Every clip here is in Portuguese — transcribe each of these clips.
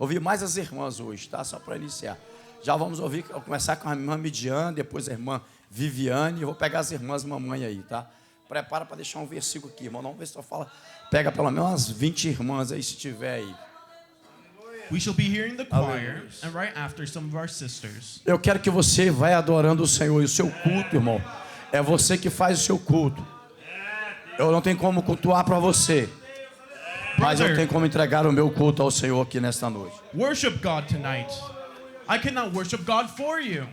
ouvir mais as irmãs hoje, tá? Só para iniciar. Já vamos ouvir, começar com a irmã Midiane, depois a irmã Viviane. Eu vou pegar as irmãs mamãe aí, tá? Prepara para deixar um versículo aqui, irmão. Não vê se só fala. Pega pelo menos umas 20 irmãs aí, se tiver aí. We shall be hearing the choir, and right after some of our sisters. Eu quero que você vá adorando o Senhor. E o seu culto, irmão, é você que faz o seu culto. Eu não tenho como cultuar para você, mas eu tenho como entregar o meu culto ao Senhor aqui nesta noite. Worship God tonight. I cannot worship God for you.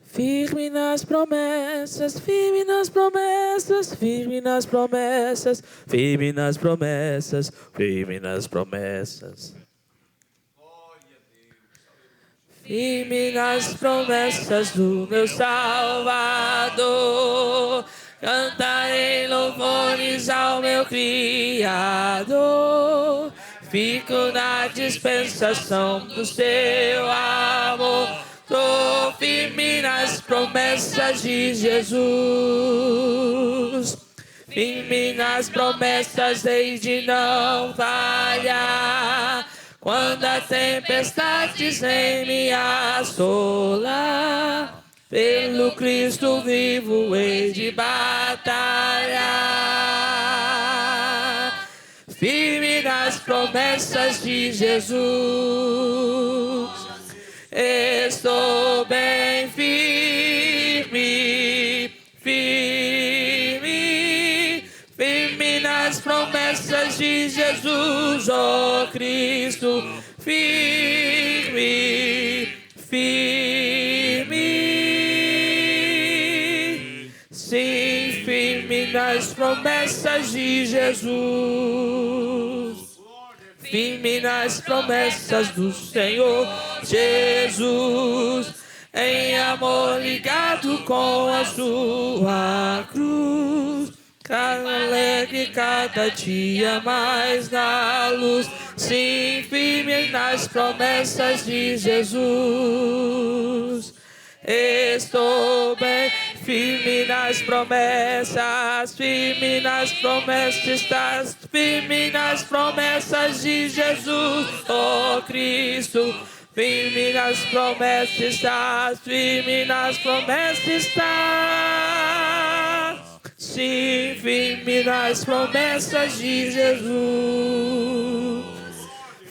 Firme nas promessas, firme nas promessas, firme nas promessas, firme nas promessas, firme nas promessas. Firme nas promessas do meu Salvador, cantarei louvores ao meu Criador. Fico na dispensação do seu amor. Tô firme nas promessas de Jesus, firme nas promessas desde não falhar. Quando a tempestade vem me assolar, pelo Cristo vivo hei de batalhar. Firme nas promessas de Jesus, estou bem firme, firme, firme nas promessas de Jesus, ó Cristo, firme, firme, sim, firme nas promessas de Jesus. Firme nas promessas do Senhor Jesus, em amor ligado com a sua cruz, cada alegre cada dia mais na luz. Sim, firme nas promessas de Jesus, estou bem firme nas promessas, firme nas promessas, estás firme nas promessas de Jesus, ó Cristo. Firme nas promessas estás, firme nas promessas estás. Sim, firme nas promessas de Jesus.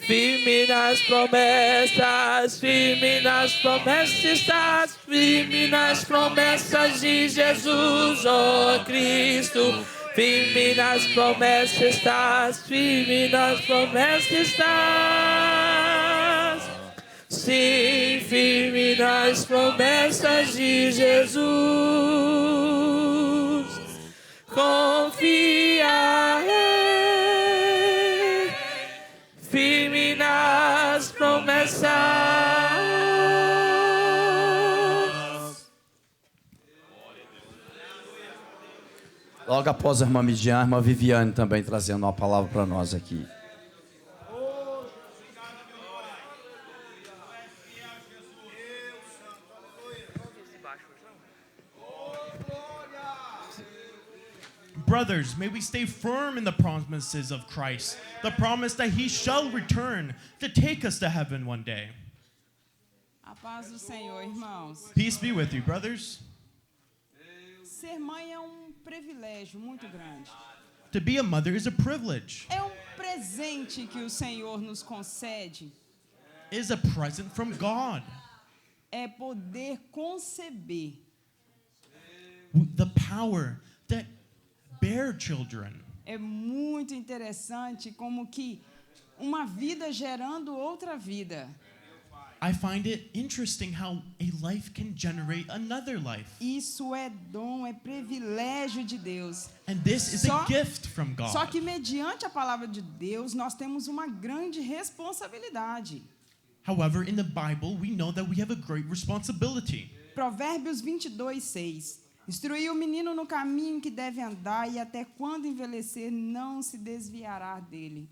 Firme nas promessas, firme nas promessas estás, firme nas promessas de Jesus, ó Cristo. Firme nas promessas estás, firme nas promessas estás. Sim, firme nas promessas de Jesus. Confiarei, firme nas promessas. Logo após a irmã Midiane, a irmã Viviane também trazendo uma palavra para nós aqui. Brothers, may we stay firm in the promises of Christ, the promise that he shall return to take us to heaven one day. A paz do Senhor, irmãos. Peace be with you, brothers. Ser mãe é privilégio muito grande. To be a mother is a privilege. É presente que o Senhor nos concede. It is a present from God. É poder conceber. The power that bear children. É muito interessante como que uma vida gerando outra vida. I find it interesting how a life can generate another life. Isso é dom, é privilégio de Deus. And this is Só- a gift from God. Só que mediante a palavra de Deus, nós temos uma grande responsabilidade. However, in the Bible, we know that we have a great responsibility. Provérbios 22:6. Instruir o menino no caminho que deve andar e até quando envelhecer não se desviará dele.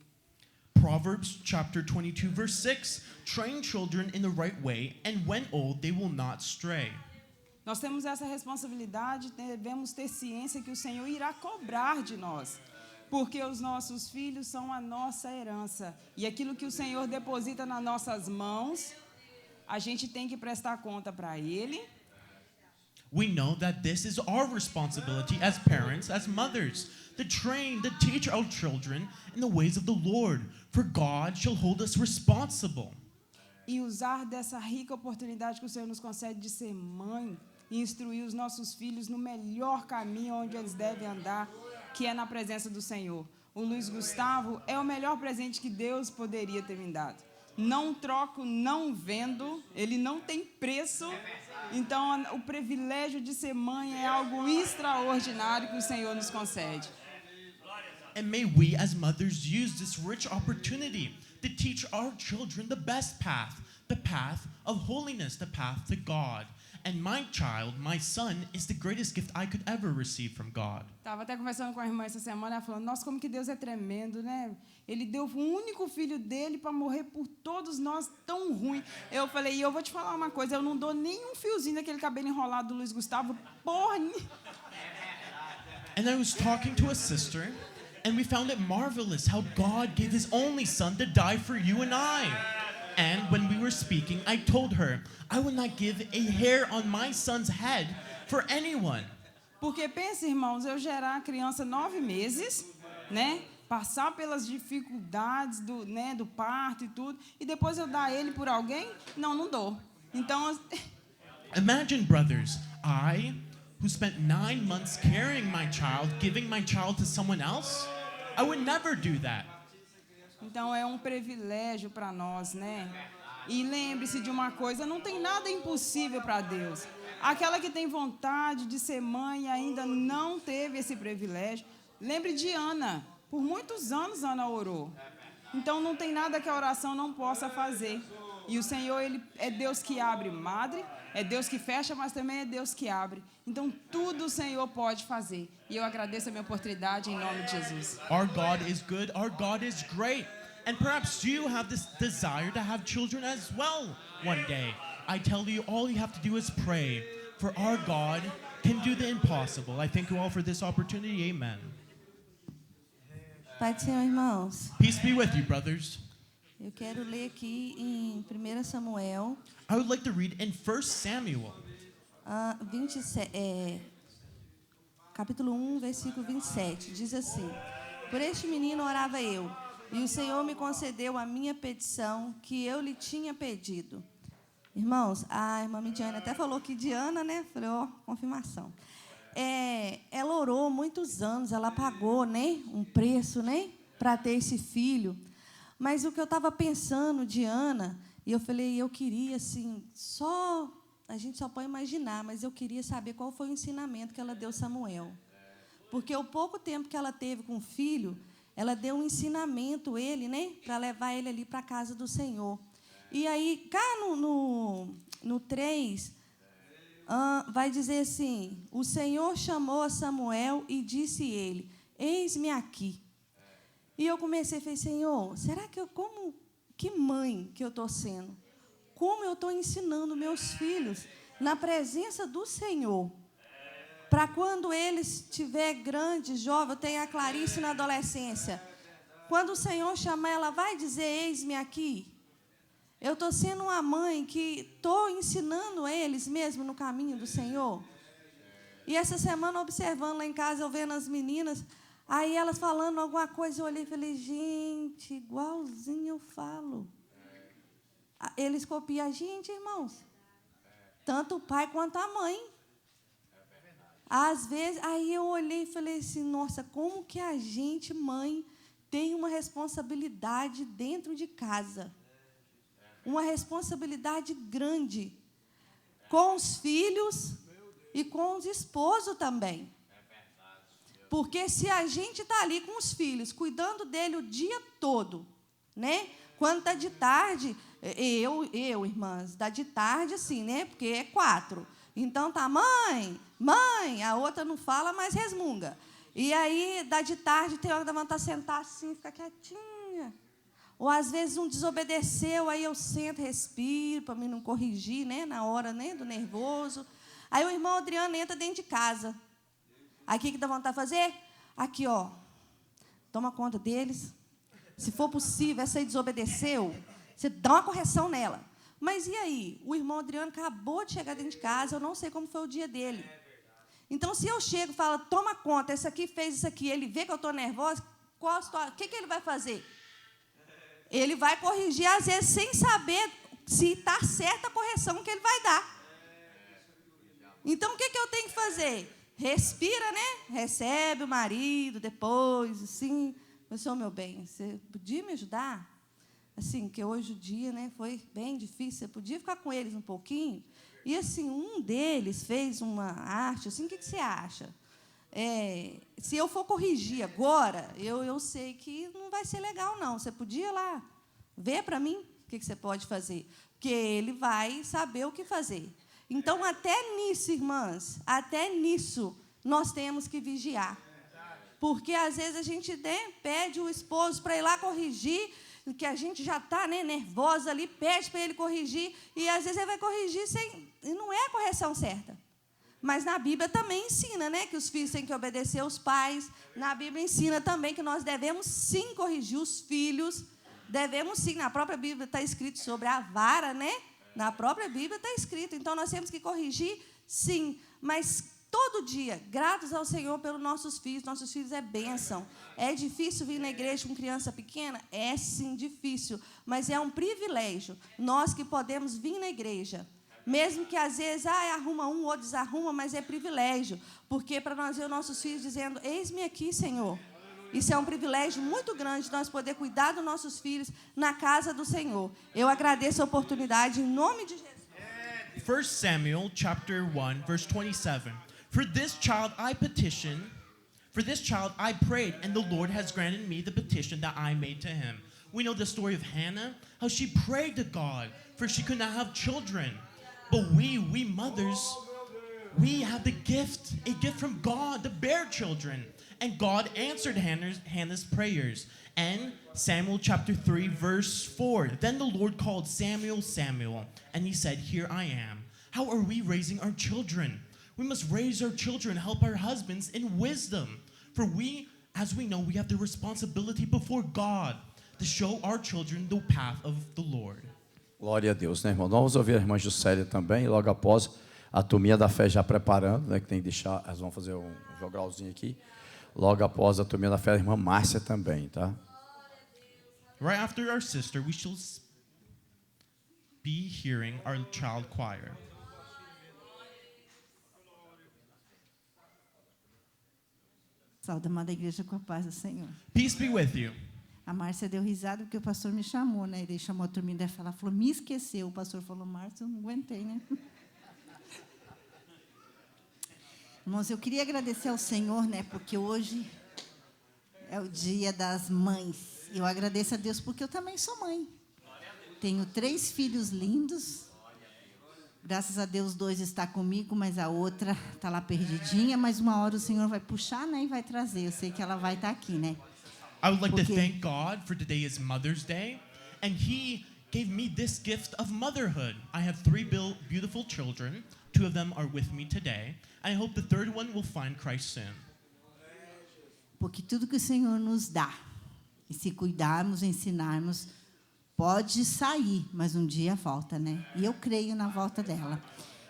Proverbs chapter 22 verse 6, train children in the right way, and when old they will not stray. Nós temos essa responsabilidade, devemos ter ciência que o Senhor irá cobrar de nós, porque os nossos filhos são a nossa herança. E aquilo que o Senhor deposita nas nossas mãos, a gente tem que prestar conta para Ele. We know that this is our responsibility as parents, as mothers, to train, to teach our children in the ways of the Lord, for God shall hold us responsible. E usar dessa rica oportunidade que o Senhor nos concede de ser mãe e instruir os nossos filhos no melhor caminho onde eles devem andar, que é na presença do Senhor. O Luiz Gustavo é o melhor presente que Deus poderia ter me dado. Não troco, não vendo, ele não tem preço. Então, o privilégio de ser mãe é algo extraordinário que o Senhor nos concede. And may we as mothers use this rich opportunity to teach our children the best path, the path of holiness, the path to God. And my child, my son, is the greatest gift I could ever receive from God. Estava até conversando com a irmã essa semana, ela falando, nossa, como que Deus é tremendo, né? Ele deu o único filho dele para morrer por todos nós, tão ruim. Eu falei, e eu vou te falar uma coisa, eu não dou nenhum fiozinho daquele cabelo enrolado do Luiz Gustavo, porra. And I was talking to a sister, and we found it marvelous how God gave his only son to die for you and I. And when we were speaking, I told her, I would not give a hair on my son's head for anyone. Porque pensa, irmãos, eu gerar a criança 9 meses, né? Passar pelas dificuldades do parto e tudo, e depois eu dar ele por alguém? Não, não dou. Então, Imagine, brothers, I, who spent 9 months carrying my child, giving my child to someone else, I would never do that. então é um privilégio para nós, né? E lembre-se de uma coisa, não tem nada impossível para Deus. Aquela que tem vontade de ser mãe e ainda não teve esse privilégio, lembre de Ana. Por muitos anos Ana orou. Então não tem nada que a oração não possa fazer. E o Senhor, Ele é Deus que abre madre, é Deus que fecha, mas também é Deus que abre. Então tudo o Senhor pode fazer. E eu agradeço a minha oportunidade em nome de Jesus. Our God is good, our God is great. And perhaps you have this desire to have children as well one day. I tell you, all you have to do is pray, for our God can do the impossible. I thank you all for this opportunity. Amen. Pai do Senhor, irmãos, Peace be with you, brothers. eu quero ler aqui em 1 Samuel, I would like to read in 1 Samuel, capítulo 1, versículo 27. Diz assim: Por este menino orava eu, e o Senhor me concedeu a minha petição que eu lhe tinha pedido. Irmãos, a irmã Midiane até falou que Diana, né? Falei, ó, confirmação. Ela orou muitos anos, ela pagou, né, um preço, né, para ter esse filho. Mas o que eu estava pensando, Diana, e eu falei, eu queria, assim, a gente só pode imaginar, mas eu queria saber qual foi o ensinamento que ela deu a Samuel. Porque o pouco tempo que ela teve com o filho, ela deu um ensinamento, ele, né, para levar ele ali para a casa do Senhor. E aí, cá no 3, vai dizer assim, o Senhor chamou a Samuel e disse ele, eis-me aqui. E eu comecei a falar, Senhor, será que que mãe que eu estou sendo? Como eu estou ensinando meus filhos na presença do Senhor? Para quando eles estiver grandes, jovem, eu tenho a Clarice na adolescência. Quando o Senhor chamar, ela vai dizer, eis-me aqui. Eu estou sendo uma mãe que estou ensinando eles mesmo no caminho do Senhor. E essa semana, observando lá em casa, eu vendo as meninas, aí elas falando alguma coisa, eu olhei e falei, gente, igualzinho eu falo. Eles copiam a gente, irmãos. Tanto o pai quanto a mãe. Às vezes, aí eu olhei e falei assim, nossa, como que a gente, mãe, tem uma responsabilidade dentro de casa. uma responsabilidade grande com os filhos e com os esposos também. Porque se a gente está ali com os filhos, cuidando dele o dia todo, né? Quando está de tarde, irmãs, dá de tarde assim, né? Porque é 4. Então tá, mãe, a outra não fala, mas resmunga. E aí, dá de tarde, tem hora da vontade de sentar assim, ficar quietinha. Ou às vezes um desobedeceu, aí eu sento, respiro, para mim não corrigir, né? Na hora, né, do nervoso. Aí o irmão Adriano entra dentro de casa. Aí o que dá vontade de fazer? Aqui, ó, toma conta deles. Se for possível, essa aí desobedeceu, você dá uma correção nela. Mas e aí? O irmão Adriano acabou de chegar dentro de casa, eu não sei como foi o dia dele. Então, se eu chego e falo, toma conta, esse aqui fez isso aqui, ele vê que eu estou nervosa, o que ele vai fazer? Ele vai corrigir, às vezes, sem saber se está certa a correção que ele vai dar. Então, o que eu tenho que fazer? Respira, né? Recebe o marido depois, assim. Senhor, meu bem, você podia me ajudar? Assim, que hoje o dia, né, foi bem difícil, você podia ficar com eles um pouquinho? E, assim, um deles fez uma arte, assim, o que você acha? Se eu for corrigir agora, eu sei que não vai ser legal, não. Você podia lá ver para mim o que você pode fazer? Porque ele vai saber o que fazer. Então, até nisso, irmãs, até nisso, nós temos que vigiar. Porque, às vezes, a gente, né, pede o esposo para ir lá corrigir, que a gente já está, né, nervosa ali, pede para ele corrigir, e, às vezes, ele vai corrigir e não é a correção certa. Mas na Bíblia também ensina, né, que os filhos têm que obedecer aos pais. Na Bíblia ensina também que nós devemos, sim, corrigir os filhos. Devemos, sim. Na própria Bíblia está escrito sobre a vara, né? Na própria Bíblia está escrito. Então, nós temos que corrigir, sim. Mas todo dia, gratos ao Senhor pelos nossos filhos. Nossos filhos é bênção. É difícil vir na igreja com criança pequena? É, sim, difícil. Mas é um privilégio. Nós que podemos vir na igreja. Mesmo que, às vezes, arruma um ou desarruma, mas é privilégio. Porque para nós ver os nossos filhos dizendo, eis-me aqui, Senhor. Isso é um privilégio muito grande, nós poder cuidar dos nossos filhos na casa do Senhor. Eu agradeço a oportunidade em nome de Jesus. 1 Samuel chapter 1, verse 27. For this child I prayed, and the Lord has granted me the petition that I made to him. We know the story of Hannah, how she prayed to God, for she could not have children. But we mothers, we have the gift, a gift from God to bear children. And God answered Hannah's prayers. And Samuel chapter 3, verse 4. Then the Lord called Samuel, Samuel, and he said, here I am. How are we raising our children? We must raise our children, help our husbands in wisdom. For we, as we know, we have the responsibility before God to show our children the path of the Lord. Glória a Deus, né, irmão? Vamos ouvir a irmã Juscelia também, e logo após a turminha da fé já preparando, né, que tem que deixar, elas vão fazer um jogralzinho aqui. Logo após a turminha da fé, a irmã Márcia também, tá? Right after our sister, we shall be hearing our child choir. Saúde, amada igreja, com a paz do Senhor. Peace be with you. A Márcia deu risada porque o pastor me chamou, né? Ele chamou a turminha da fé, ela falou, me esqueceu. O pastor falou, Márcia, eu não aguentei, né? Irmãos, eu queria agradecer ao Senhor, né? Porque hoje é o dia das mães. Eu agradeço a Deus porque eu também sou mãe. Tenho 3 filhos lindos. Graças a Deus, 2 estão comigo, mas a outra está lá perdidinha. Mas uma hora o Senhor vai puxar, né? E vai trazer. Eu sei que ela vai estar aqui, né? I would like to thank God for today is Mother's Day, and He gave me this gift of motherhood. I have 3 beautiful children. 2 of them are with me today. I hope the 3rd one will find Christ soon. Porque tudo que o Senhor nos dá, e se cuidarmos, ensinarmos, pode sair, mas um dia volta, né? E eu creio na volta dela.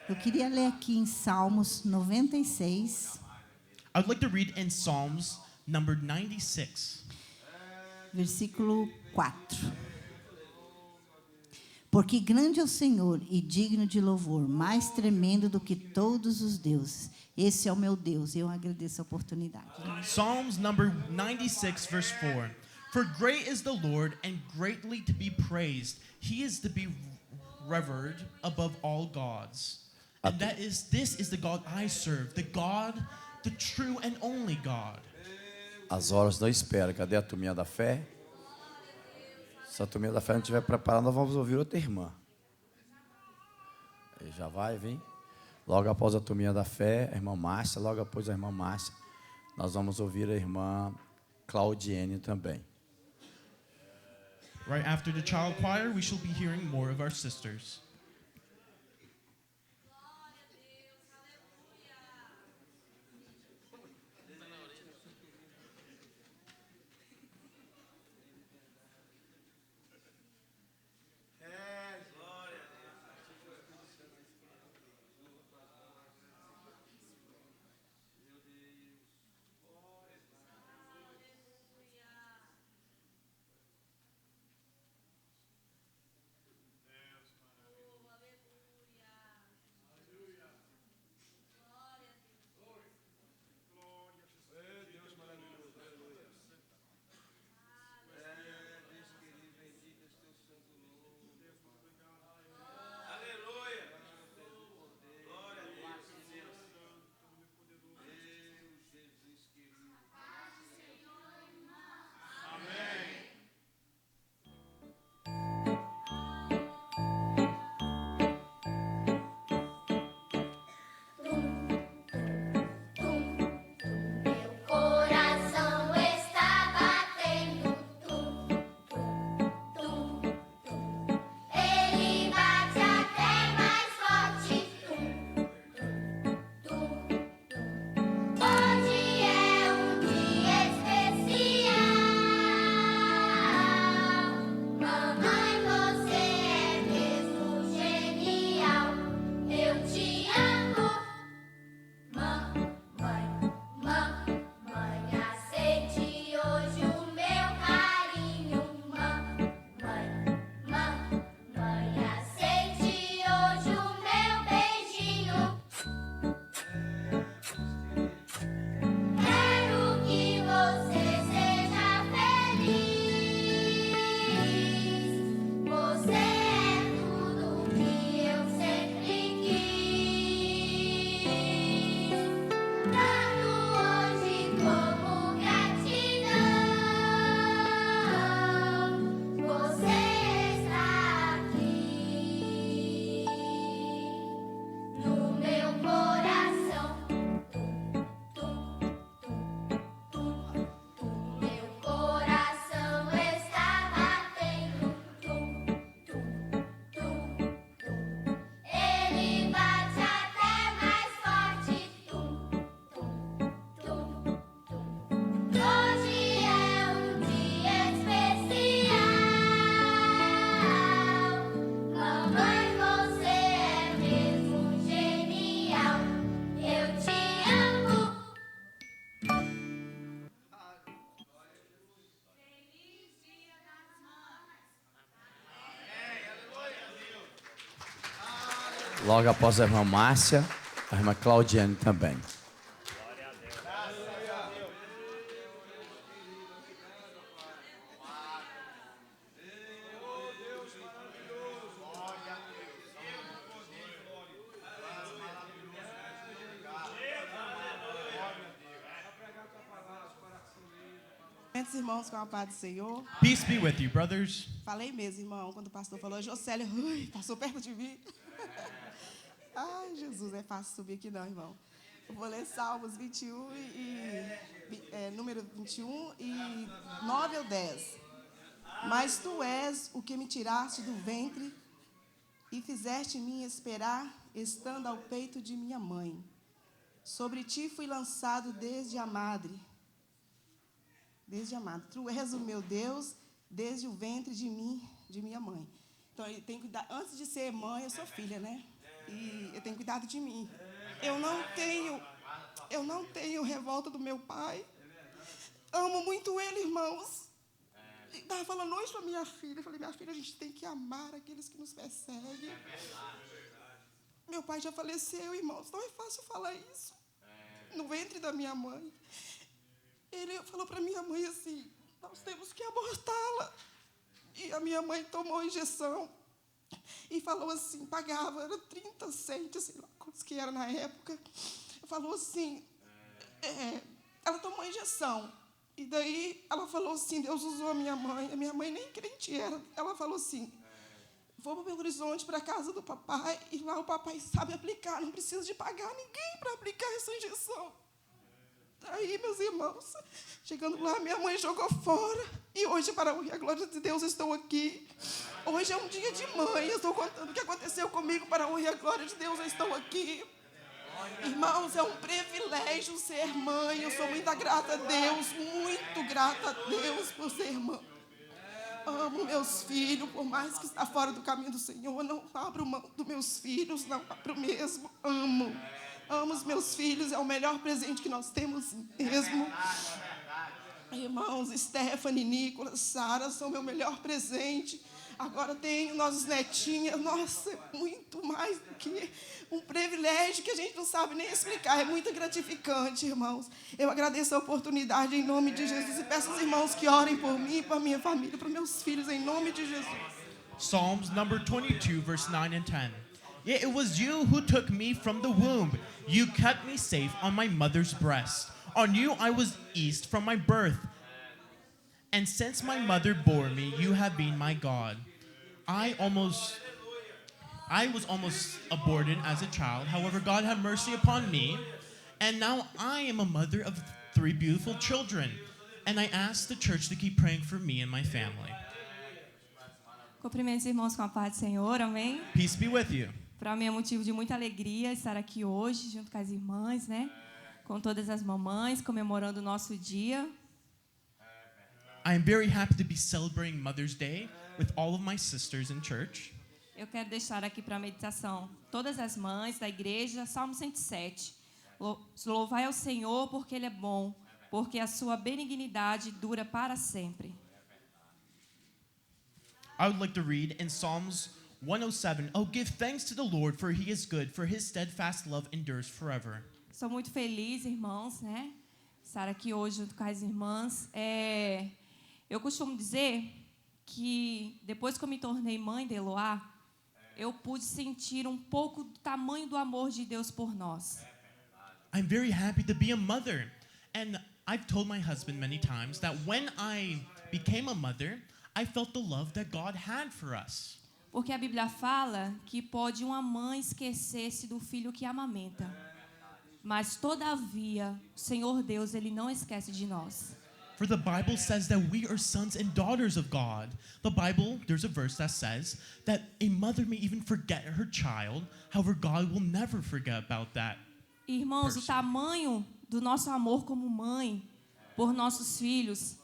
Eu queria ler aqui em Salmos 96. I would like to read in Psalms number 96. Versículo 4. Porque grande é o Senhor e digno de louvor, mais tremendo do que todos os deuses. Esse é o meu Deus. Eu agradeço a oportunidade. Psalms number 96, verse 4. For great is the Lord, and greatly to be praised. He is to be revered above all gods. And this is the God I serve, the God, the true and only God. As horas da espera. Cadê a turminha da fé? Se a turminha da fé não estiver preparada, nós vamos ouvir outra irmã. Aí já vai vir. Logo após a turminha da fé, a irmã Márcia. Logo após a irmã Márcia, nós vamos ouvir a irmã Claudiene também. Right after the child choir, we shall be hearing more of our sisters. Logo após a irmã Márcia, a irmã Claudiane também. Irmãos, com a paz do Senhor. Peace be with you, brothers. Falei mesmo, irmão, quando o pastor falou, Jocélio, passou perto de mim. Ai, Jesus, não é fácil subir aqui não, irmão. Eu vou ler Salmos 21 número 21 e 9 ao 10. Mas tu és o que me tiraste do ventre e fizeste-me esperar, estando ao peito de minha mãe. Sobre ti fui lançado desde a madre. Desde a madre. Tu és o meu Deus, desde o ventre de minha mãe. Então, eu tenho que cuidar. Antes de ser mãe, eu sou filha, né? E eu tenho cuidado de mim. Eu não tenho revolta do meu pai. Amo muito ele, irmãos. Estava falando hoje para minha filha. Eu falei, minha filha, a gente tem que amar aqueles que nos perseguem. Meu pai já faleceu, irmãos. Não é fácil falar isso. No ventre da minha mãe. Ele falou para minha mãe assim, nós temos que abortá-la. E a minha mãe tomou a injeção e falou assim, pagava, era 30 centes, sei lá quantos que era na época. Falou assim, ela tomou a injeção. E daí ela falou assim, Deus usou a minha mãe nem crente era. Ela falou assim, vou para Belo Horizonte, para a casa do papai, e lá o papai sabe aplicar, não precisa de pagar ninguém para aplicar essa injeção. Aí, meus irmãos, chegando lá, minha mãe jogou fora, e hoje, para a glória de Deus, estou aqui. Hoje é um dia de mãe, eu estou contando o que aconteceu comigo, para a glória de Deus, eu estou aqui. Irmãos, é um privilégio ser mãe, eu sou muito grata a Deus, muito grata a Deus por ser mãe. Amo meus filhos, por mais que está fora do caminho do Senhor, não abro mão dos meus filhos, não abro mesmo, amo. Amo os meus filhos, é o melhor presente que nós temos mesmo. Irmãos, Stephanie, Nicolas, Sara são meu melhor presente. Agora tenho nossas netinhas, nossa, é muito mais do que um privilégio que a gente não sabe nem explicar, é muito gratificante, irmãos. Eu agradeço a oportunidade em nome de Jesus e peço aos irmãos que orem por mim, por minha família, por meus filhos, em nome de Jesus. Psalms number 22, verse 9 and 10. Yeah, it was you who took me from the womb. You kept me safe on my mother's breast. On you I was eased from my birth. And since my mother bore me, you have been my God. I was almost aborted as a child. However, God had mercy upon me. And now I am a mother of 3 beautiful children. And I ask the church to keep praying for me and my family. Cumprimento os irmãos com a paz do Senhor, amém? Peace be with you. Para mim é motivo de muita alegria estar aqui hoje, junto com as irmãs, né? Com todas as mamães, comemorando o nosso dia. I am very happy to be celebrating Mother's Day with all of my sisters in church. Eu quero deixar aqui para a meditação todas as mães da igreja, Salmo 107. Louvai ao Senhor porque Ele é bom, porque a sua benignidade dura para sempre. I would like to read in Psalms 107, Oh, give thanks to the Lord, for He is good, for His steadfast love endures forever. Sou muito feliz, irmãos, né? Estar aqui hoje junto com as irmãs. Eu costumo dizer que depois que eu me tornei mãe de Eloá, eu pude sentir um pouco do tamanho do amor de Deus por nós. I'm very happy to be a mother. And I've told my husband many times that when I became a mother, I felt the love that God had for us. Porque a Bíblia fala que pode uma mãe esquecer-se do filho que amamenta. Mas, todavia, o Senhor Deus, Ele não esquece de nós. For the Bible says that we are sons and daughters of God. The Bible, there's a verse that says that a mother may even forget her child. However, God will never forget about that. Irmãos, o tamanho do nosso amor como mãe por nossos filhos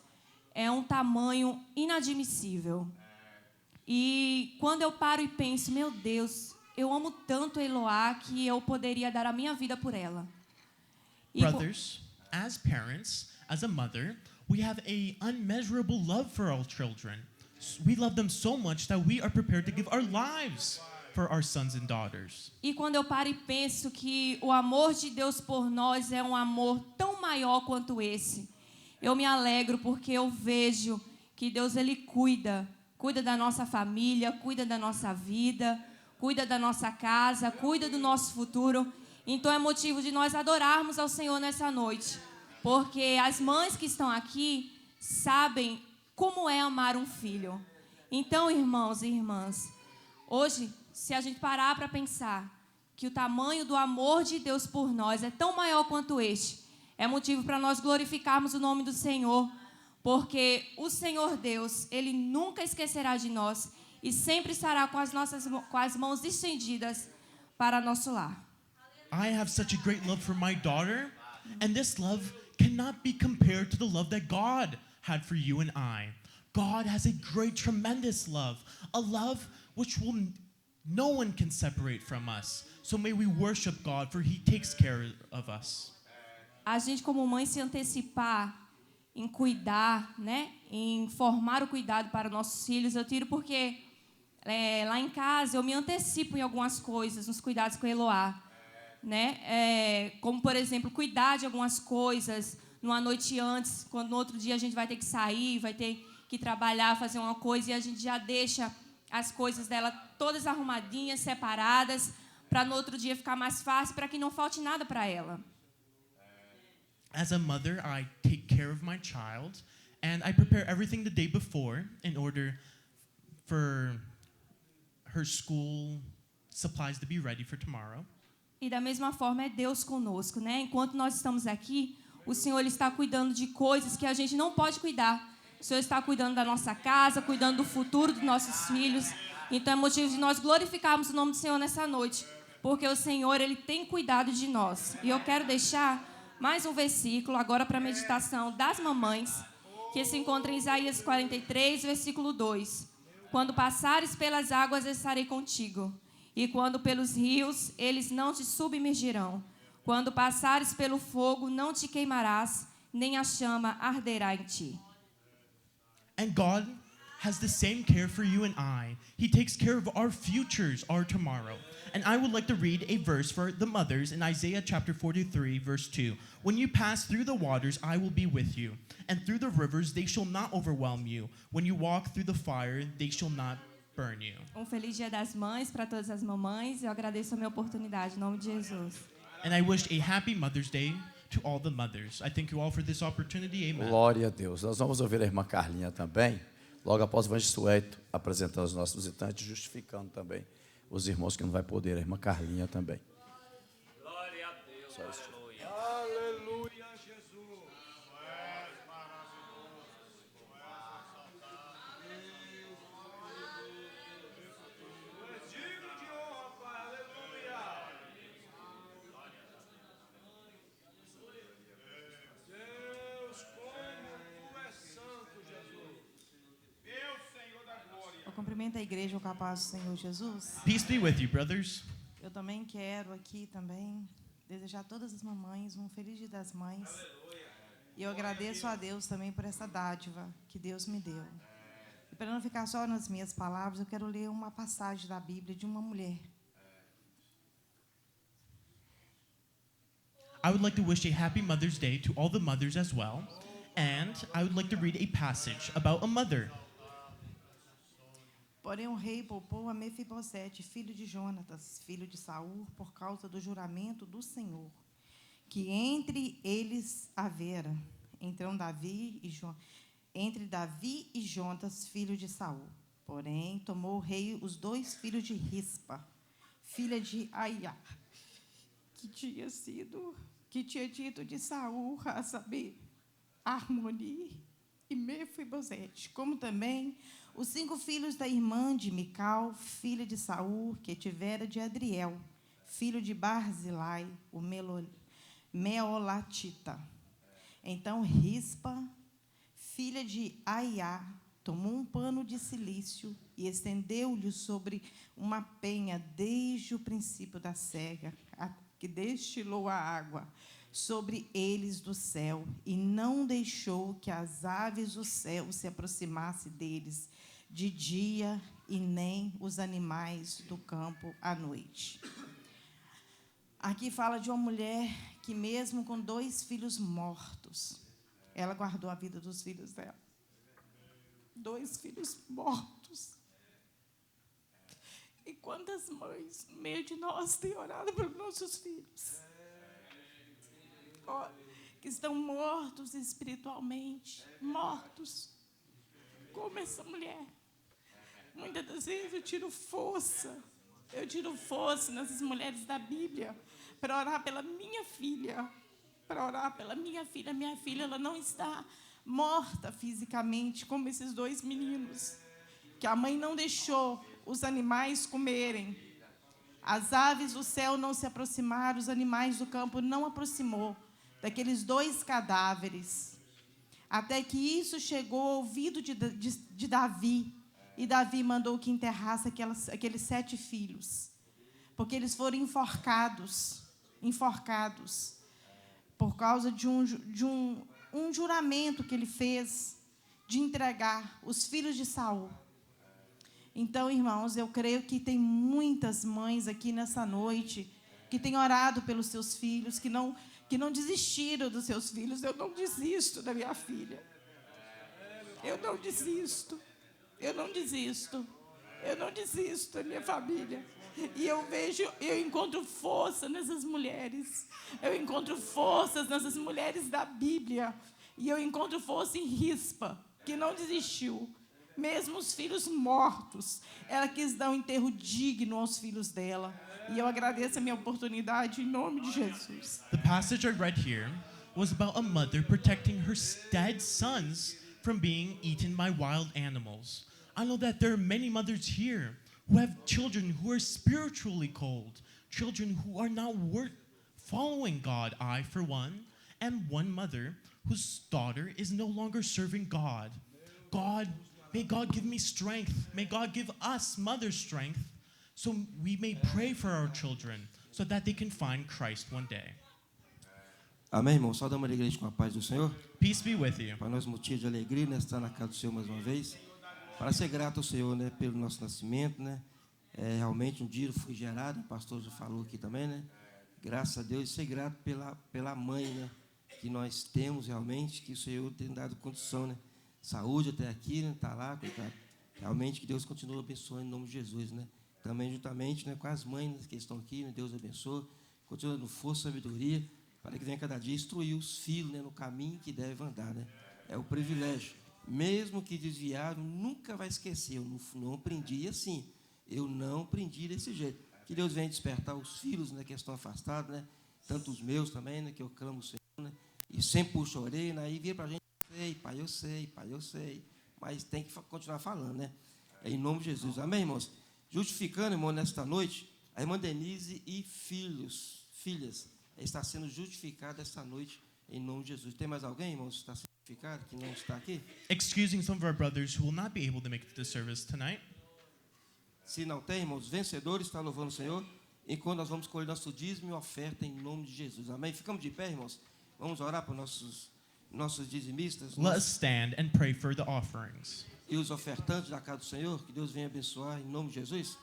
é um tamanho inadmissível. E quando eu paro e penso, meu Deus, eu amo tanto a Eloá que eu poderia dar a minha vida por ela. Brothers, as parents, as a mother, we have an unmeasurable love for our children. We love them so much that we are prepared to give our lives for our sons and daughters. E quando eu paro e penso que o amor de Deus por nós é um amor tão maior quanto esse, eu me alegro porque eu vejo que Deus, Ele cuida da nossa família, cuida da nossa vida, cuida da nossa casa, cuida do nosso futuro. Então é motivo de nós adorarmos ao Senhor nessa noite, porque as mães que estão aqui sabem como é amar um filho. Então, irmãos e irmãs, hoje, se a gente parar para pensar que o tamanho do amor de Deus por nós é tão maior quanto este, é motivo para nós glorificarmos o nome do Senhor, porque o Senhor Deus, Ele nunca esquecerá de nós e sempre estará com as mãos estendidas para nosso lar. I have such a great love for my daughter, and this love cannot be compared to the love that God had for you and I. God has a great, tremendous love, a love which no one can separate from us. So may we worship God, for He takes care of us. A gente como mãe se antecipar em cuidar, né, em formar o cuidado para nossos filhos, eu tiro porque lá em casa eu me antecipo em algumas coisas, nos cuidados com a Eloá, né? Como, por exemplo, cuidar de algumas coisas numa noite antes, quando no outro dia a gente vai ter que sair, vai ter que trabalhar, fazer uma coisa, e a gente já deixa as coisas dela todas arrumadinhas, separadas, para no outro dia ficar mais fácil, para que não falte nada para ela. As a mother, I take care of my child, and I prepare everything the day before in order for her school supplies to be ready for tomorrow. E da mesma forma é Deus conosco, né? Enquanto nós estamos aqui, o Senhor ele está cuidando de coisas que a gente não pode cuidar. O Senhor está cuidando da nossa casa, cuidando do futuro dos nossos filhos. Então é motivo de nós glorificarmos o nome do Senhor nessa noite, porque o Senhor ele tem cuidado de nós. E eu quero deixar mais um versículo agora para a meditação das mamães, que se encontra em Isaías 43, versículo 2. Quando passares pelas águas, estarei contigo. E quando pelos rios, eles não te submergirão. Quando passares pelo fogo, não te queimarás, nem a chama arderá em ti. And God has the same care for you and I. He takes care of our futures, our tomorrow. And I would like to read a verse for the mothers in Isaiah chapter 43, verse 2. When you pass through the waters, I will be with you. And through the rivers, they shall not overwhelm you. When you walk through the fire, they shall not burn you. Feliz Dia das Mães para todas as mamães. Eu agradeço a minha oportunidade, em nome de Jesus. And I wish a happy Mother's Day to all the mothers. I thank you all for this opportunity. Amen. Glória a Deus. Nós vamos ouvir a irmã Carlinha também, logo após o evangelista Sueto apresentando os nossos visitantes, justificando também os irmãos que não vai poder, a irmã Carlinha também. Glória a Deus. Só isso. Aleluia, Jesus. Eu cumprimento a igreja com a paz do Senhor Jesus. Peace be with you, brothers. Eu também quero aqui também desejar a todas as mamães um feliz Dia das Mães. E eu agradeço a Deus também por essa dádiva que Deus me deu. E para não ficar só nas minhas palavras, eu quero ler uma passagem da Bíblia de uma mulher. I would like to wish a happy Mother's Day to all the mothers as well. And I would like to read a passage about a mother. Porém, o rei poupou a Mefibosete, filho de Jonatas, filho de Saul, por causa do juramento do Senhor, que entre eles havera, entre Davi e Jonatas, filho de Saul. Porém, tomou o rei os 2 filhos de Rispa, filha de Aiá, que tinha dito de Saul, a saber, Armoni e Mefibosete, como também os 5 filhos da irmã de Mical, filha de Saul, que tivera de Adriel, filho de Barzilai, o Meolatita. Então Rispa, filha de Aiá, tomou um pano de cilício e estendeu-lhe sobre uma penha desde o princípio da cega, que destilou a água sobre eles do céu, e não deixou que as aves do céu se aproximassem deles de dia, e nem os animais do campo à noite. Aqui fala de uma mulher que, mesmo com 2 filhos mortos, ela guardou a vida dos filhos dela. 2 filhos mortos. E quantas mães, no meio de nós, têm orado pelos nossos filhos? Que estão mortos espiritualmente, mortos, como essa mulher. Muitas das vezes eu tiro força nessas mulheres da Bíblia para orar pela minha filha, Minha filha, ela não está morta fisicamente, como esses 2 meninos, que a mãe não deixou os animais comerem. As aves do céu não se aproximaram, os animais do campo não aproximou daqueles 2 cadáveres, até que isso chegou ao ouvido de Davi, e Davi mandou que enterrasse aqueles 7 filhos, porque eles foram enforcados, por causa de um juramento que ele fez de entregar os filhos de Saul. Então, irmãos, eu creio que tem muitas mães aqui nessa noite que têm orado pelos seus filhos, que que não desistiram dos seus filhos. Eu não desisto da minha filha. Eu não desisto. Eu não desisto. Eu não desisto da minha família. E eu encontro força nessas mulheres. Eu encontro forças nessas mulheres da Bíblia. E eu encontro força em Rispa, que não desistiu. Mesmo os filhos mortos, ela quis dar um enterro digno aos filhos dela. E eu agradeço a minha oportunidade em nome de Jesus. The passage I read here was about a mother protecting her dead sons from being eaten by wild animals. I know that there are many mothers here who have children who are spiritually cold, children who are not following God, I for one, and one mother whose daughter is no longer serving God. May God give me strength. May God give us mothers strength so we may pray for our children so that they can find Christ one day. Amém, irmão? Saudamos a igreja com a paz do Senhor. Peace be with you. Para nós, motivo de alegria, né, estar na casa do Senhor mais uma vez. Para ser grato ao Senhor, né, pelo nosso nascimento, né? Realmente um dia eu fui gerado, o pastor já falou aqui também, né? Graças a Deus, e ser grato pela mãe, né? Que nós temos realmente, que o Senhor tem dado condição, né? Saúde até aqui, né? Tá lá, coitado. Realmente que Deus continue abençoando em nome de Jesus, né? Também juntamente, né, com as mães que estão aqui, né? Deus abençoe, continue dando força, sabedoria, para que venha cada dia instruir os filhos, né, no caminho que devem andar, né? É o privilégio. Mesmo que desviaram, nunca vai esquecer. Eu não aprendi assim. Eu não aprendi desse jeito. Que Deus venha despertar os filhos, né, que estão afastados, né? Tanto os meus também, né, que eu clamo o Senhor, né? E sempre puxo a orelha, aí vira para a gente, pai, eu sei. Mas tem que continuar falando, né? Em nome de Jesus. Amém, irmãos? Justificando, irmão, nesta noite, a irmã Denise e filhas, está sendo justificada esta noite, em nome de Jesus. Tem mais alguém, irmãos, que está sendo justificado, que não está aqui? Excusing some of our brothers who will not be able to make it to the service tonight. Se não tem, irmãos, vencedores, está louvando o Senhor, enquanto nós vamos colher nosso dízimo e oferta em nome de Jesus. Amém? Ficamos de pé, irmãos. Vamos orar para nossos dizimistas. Let us stand and pray for the offerings. E os ofertantes da casa do Senhor, que Deus venha abençoar em nome de Jesus.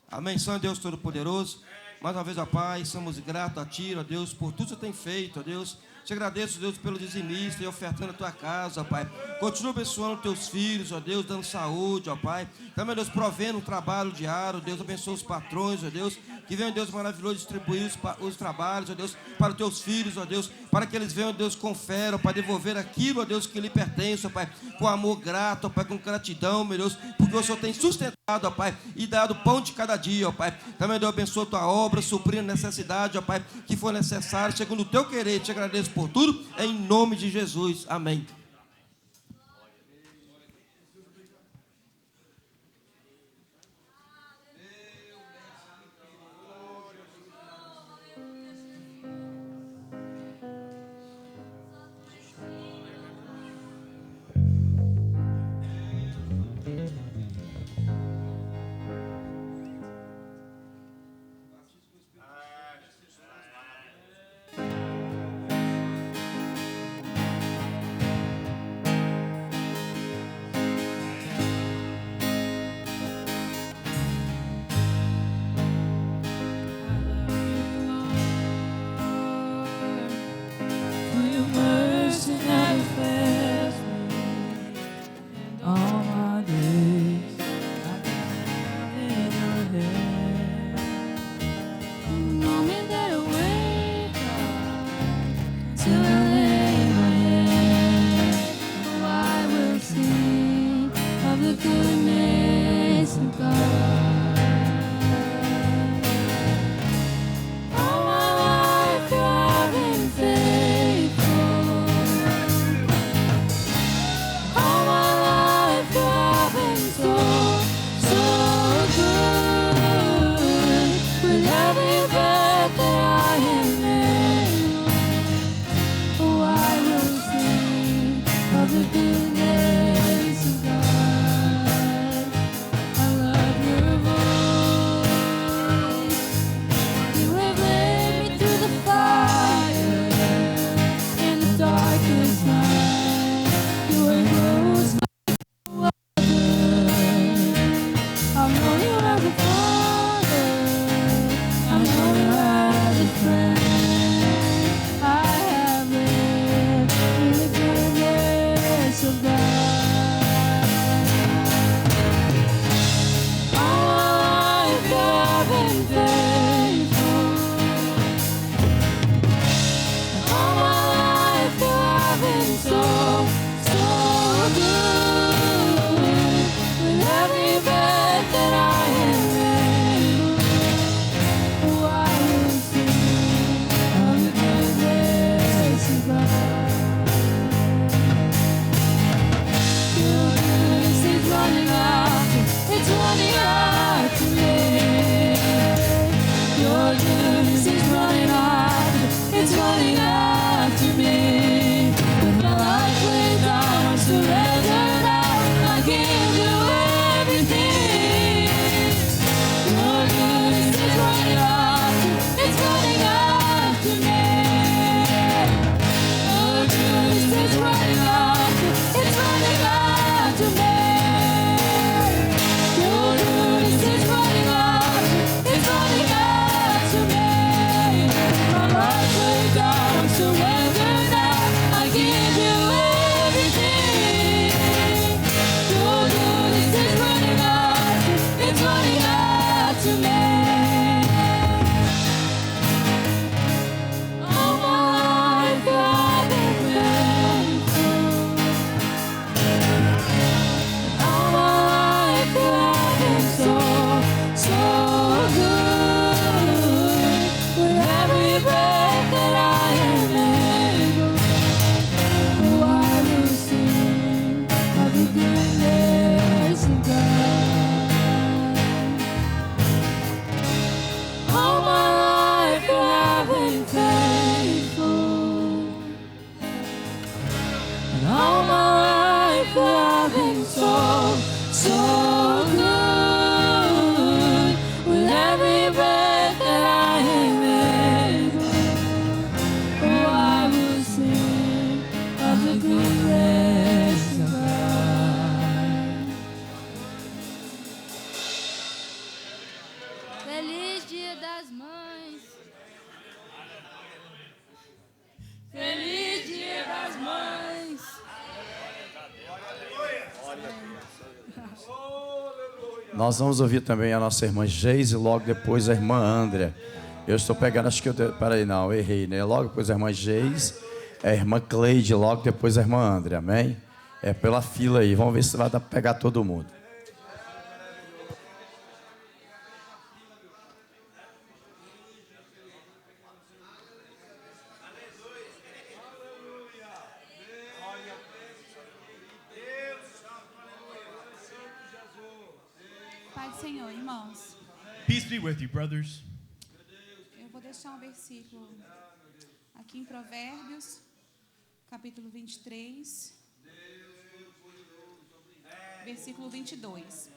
Amém. Santo Deus Todo-Poderoso, mais uma vez, ó Pai, somos gratos a Ti, ó Deus, por tudo que Você tem feito, ó Deus. Te agradeço, Deus, pelo dizimista e ofertando a Tua casa, ó Pai. Continua abençoando Teus filhos, ó Deus, dando saúde, ó Pai. Também, Deus, provendo um trabalho diário, Deus, abençoa os patrões, ó Deus. Que venha, Deus, maravilhoso, distribuir os trabalhos, ó Deus, para os Teus filhos, ó Deus, para que eles venham, Deus, com fé, ó, para devolver aquilo, ó Deus, que lhe pertence, ó Pai, com amor grato, ó Pai, com gratidão, meu Deus, porque o Senhor tem sustentado, ó Pai, e dado pão de cada dia, ó Pai. Também, Deus, abençoa a Tua obra, suprindo necessidade, ó Pai, que for necessário, segundo o Teu querer. Te agradeço por tudo, em nome de Jesus. Amém. so good. With every breath that I am in, oh, I will sing of the goodness of God. Feliz Dia das Mães. Feliz Dia das Mães. Nós vamos ouvir também a nossa irmã Geise e logo depois a irmã Andrea. Eu estou pegando, acho que eu... Peraí, não, eu errei, né? Logo depois a irmã Geise, a irmã Cleide, logo depois a irmã Andrea, amém? É pela fila aí, vamos ver se vai dar para pegar todo mundo. Pai do Senhor, irmãos. Peace be with you, brothers. Eu vou deixar um versículo aqui em Provérbios, capítulo 23, versículo 22.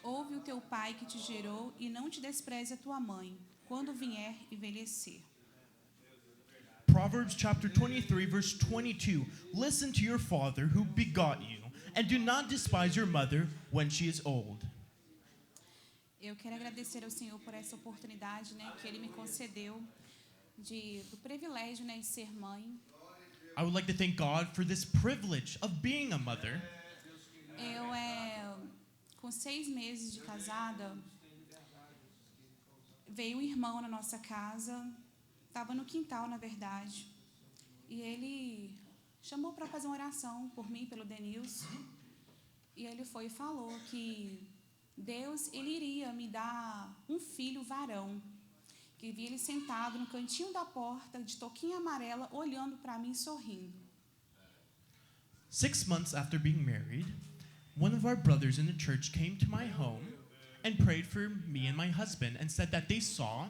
Ouve o teu pai que te gerou e não te despreze a tua mãe, quando vier envelhecer. Proverbs chapter 23, verse 22. Listen to your father who begot you, and do not despise your mother when she is old. Eu quero agradecer ao Senhor por essa oportunidade, né, que Ele me concedeu do privilégio, né, de ser mãe. I would like to thank God for this privilege of being a mother. Eu, com 6 meses de casada, veio um irmão na nossa casa, estava no quintal, na verdade, e ele chamou para fazer uma oração por mim, pelo Denilson, e ele foi e falou que Deus, Ele iria me dar um filho varão, que via ele sentado no cantinho da porta, de touquinha amarela, olhando para mim, sorrindo. 6 months after being married, one of our brothers in the church came to my home and prayed for me and my husband and said that they saw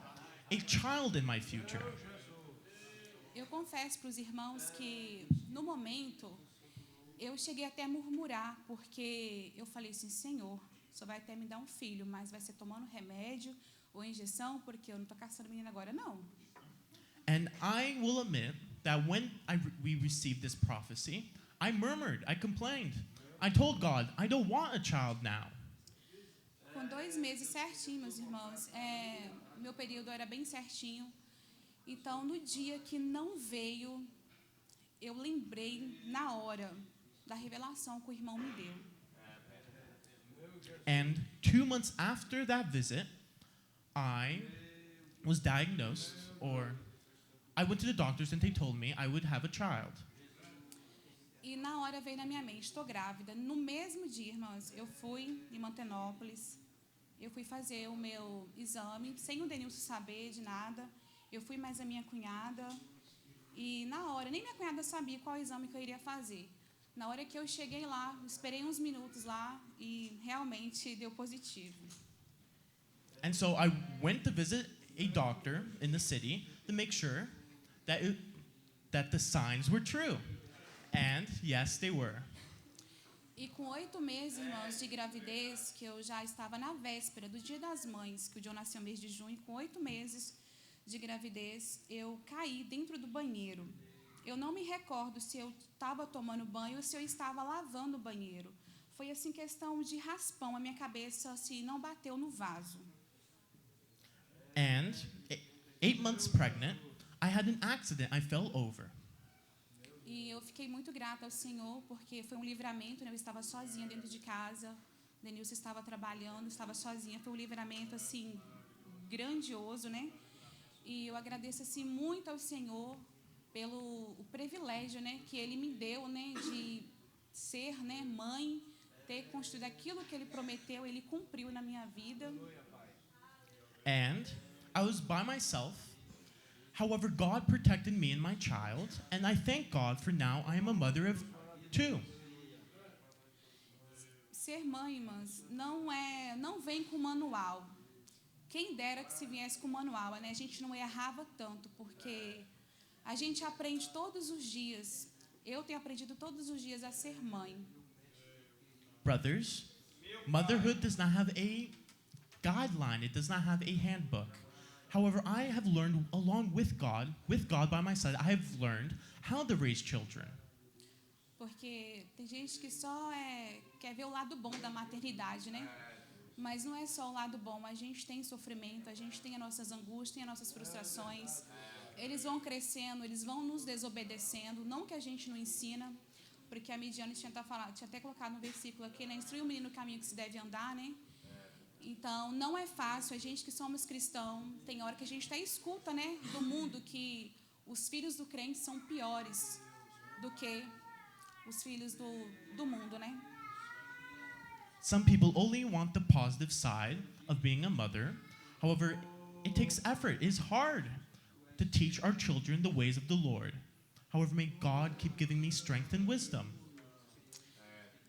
a child in my future. Eu confesso para os irmãos que, no momento, eu cheguei até a murmurar, porque eu falei assim, Senhor, só vai até me dar um filho, mas vai ser tomando remédio ou injeção, porque eu não estou caçando menina agora, não. And I will admit that when we received this prophecy, I murmured, I complained. I told God, I don't want a child now. Com 2 meses certinho, meus irmãos, meu período era bem certinho. Então, no dia que não veio, eu lembrei na hora da revelação que o irmão me deu. And 2 months after that visit, I was diagnosed, or I went to the doctors and they told me I would have a child. E na hora veio na minha mente, estou grávida. No mesmo dia, irmãos, eu fui em Mantenópolis, eu fui fazer o meu exame, sem o Denilson saber de nada. Eu fui mais a minha cunhada, e na hora, nem minha cunhada sabia qual exame que eu iria fazer. Na hora que eu cheguei lá, esperei uns minutos lá, e realmente deu positivo. And so I went to visit a doctor in the city to make sure that the signs were true. And yes, they were. E com 8 meses, irmãos, de gravidez, que eu já estava na véspera do Dia das Mães, que o John nasceu no mês de junho, com 8 meses de gravidez, eu caí dentro do banheiro. Eu não me recordo se eu estava tomando banho ou se eu estava lavando o banheiro. Foi assim questão de raspão, a minha cabeça assim, não bateu no vaso. And 8 months pregnant, I had an accident. I fell over. E eu fiquei muito grata ao Senhor, porque foi um livramento, né? Eu estava sozinha dentro de casa, Denilson estava trabalhando, estava sozinha. Foi um livramento assim grandioso, né? E eu agradeço assim muito ao Senhor pelo o privilégio, né, que Ele me deu, né, de ser, né, mãe, ter construído aquilo que Ele prometeu, Ele cumpriu na minha vida. And I was by myself. However, God protected me and my child, and I thank God for now I am a mother of 2. Ser mãe, irmãs, não vem com manual. Quem dera que se viesse com manual, né? A gente não errava tanto, porque a gente aprende todos os dias. Eu tenho aprendido todos os dias a ser mãe. Brothers, motherhood does not have a guideline. It does not have a handbook. However, I have learned along with God by my side, I have learned how to raise children. Porque tem gente que só quer ver o lado bom da maternidade, né? Mas não é só o lado bom. A gente tem sofrimento, a gente tem as nossas angústias, tem as nossas frustrações. Eles vão crescendo, eles vão nos desobedecendo. Não que a gente não ensina, porque a Midiane tinha até colocado no versículo aqui, né? Instrui o menino no caminho que se deve andar, né? Então, não é fácil. A gente que somos cristãos, tem hora que a gente até escuta, né? Do mundo que os filhos do crente são piores do que os filhos do mundo, né? Some people only want the positive side of being a mother. However, it takes effort. It is hard to teach our children the ways of the Lord. However, may God keep giving me strength and wisdom.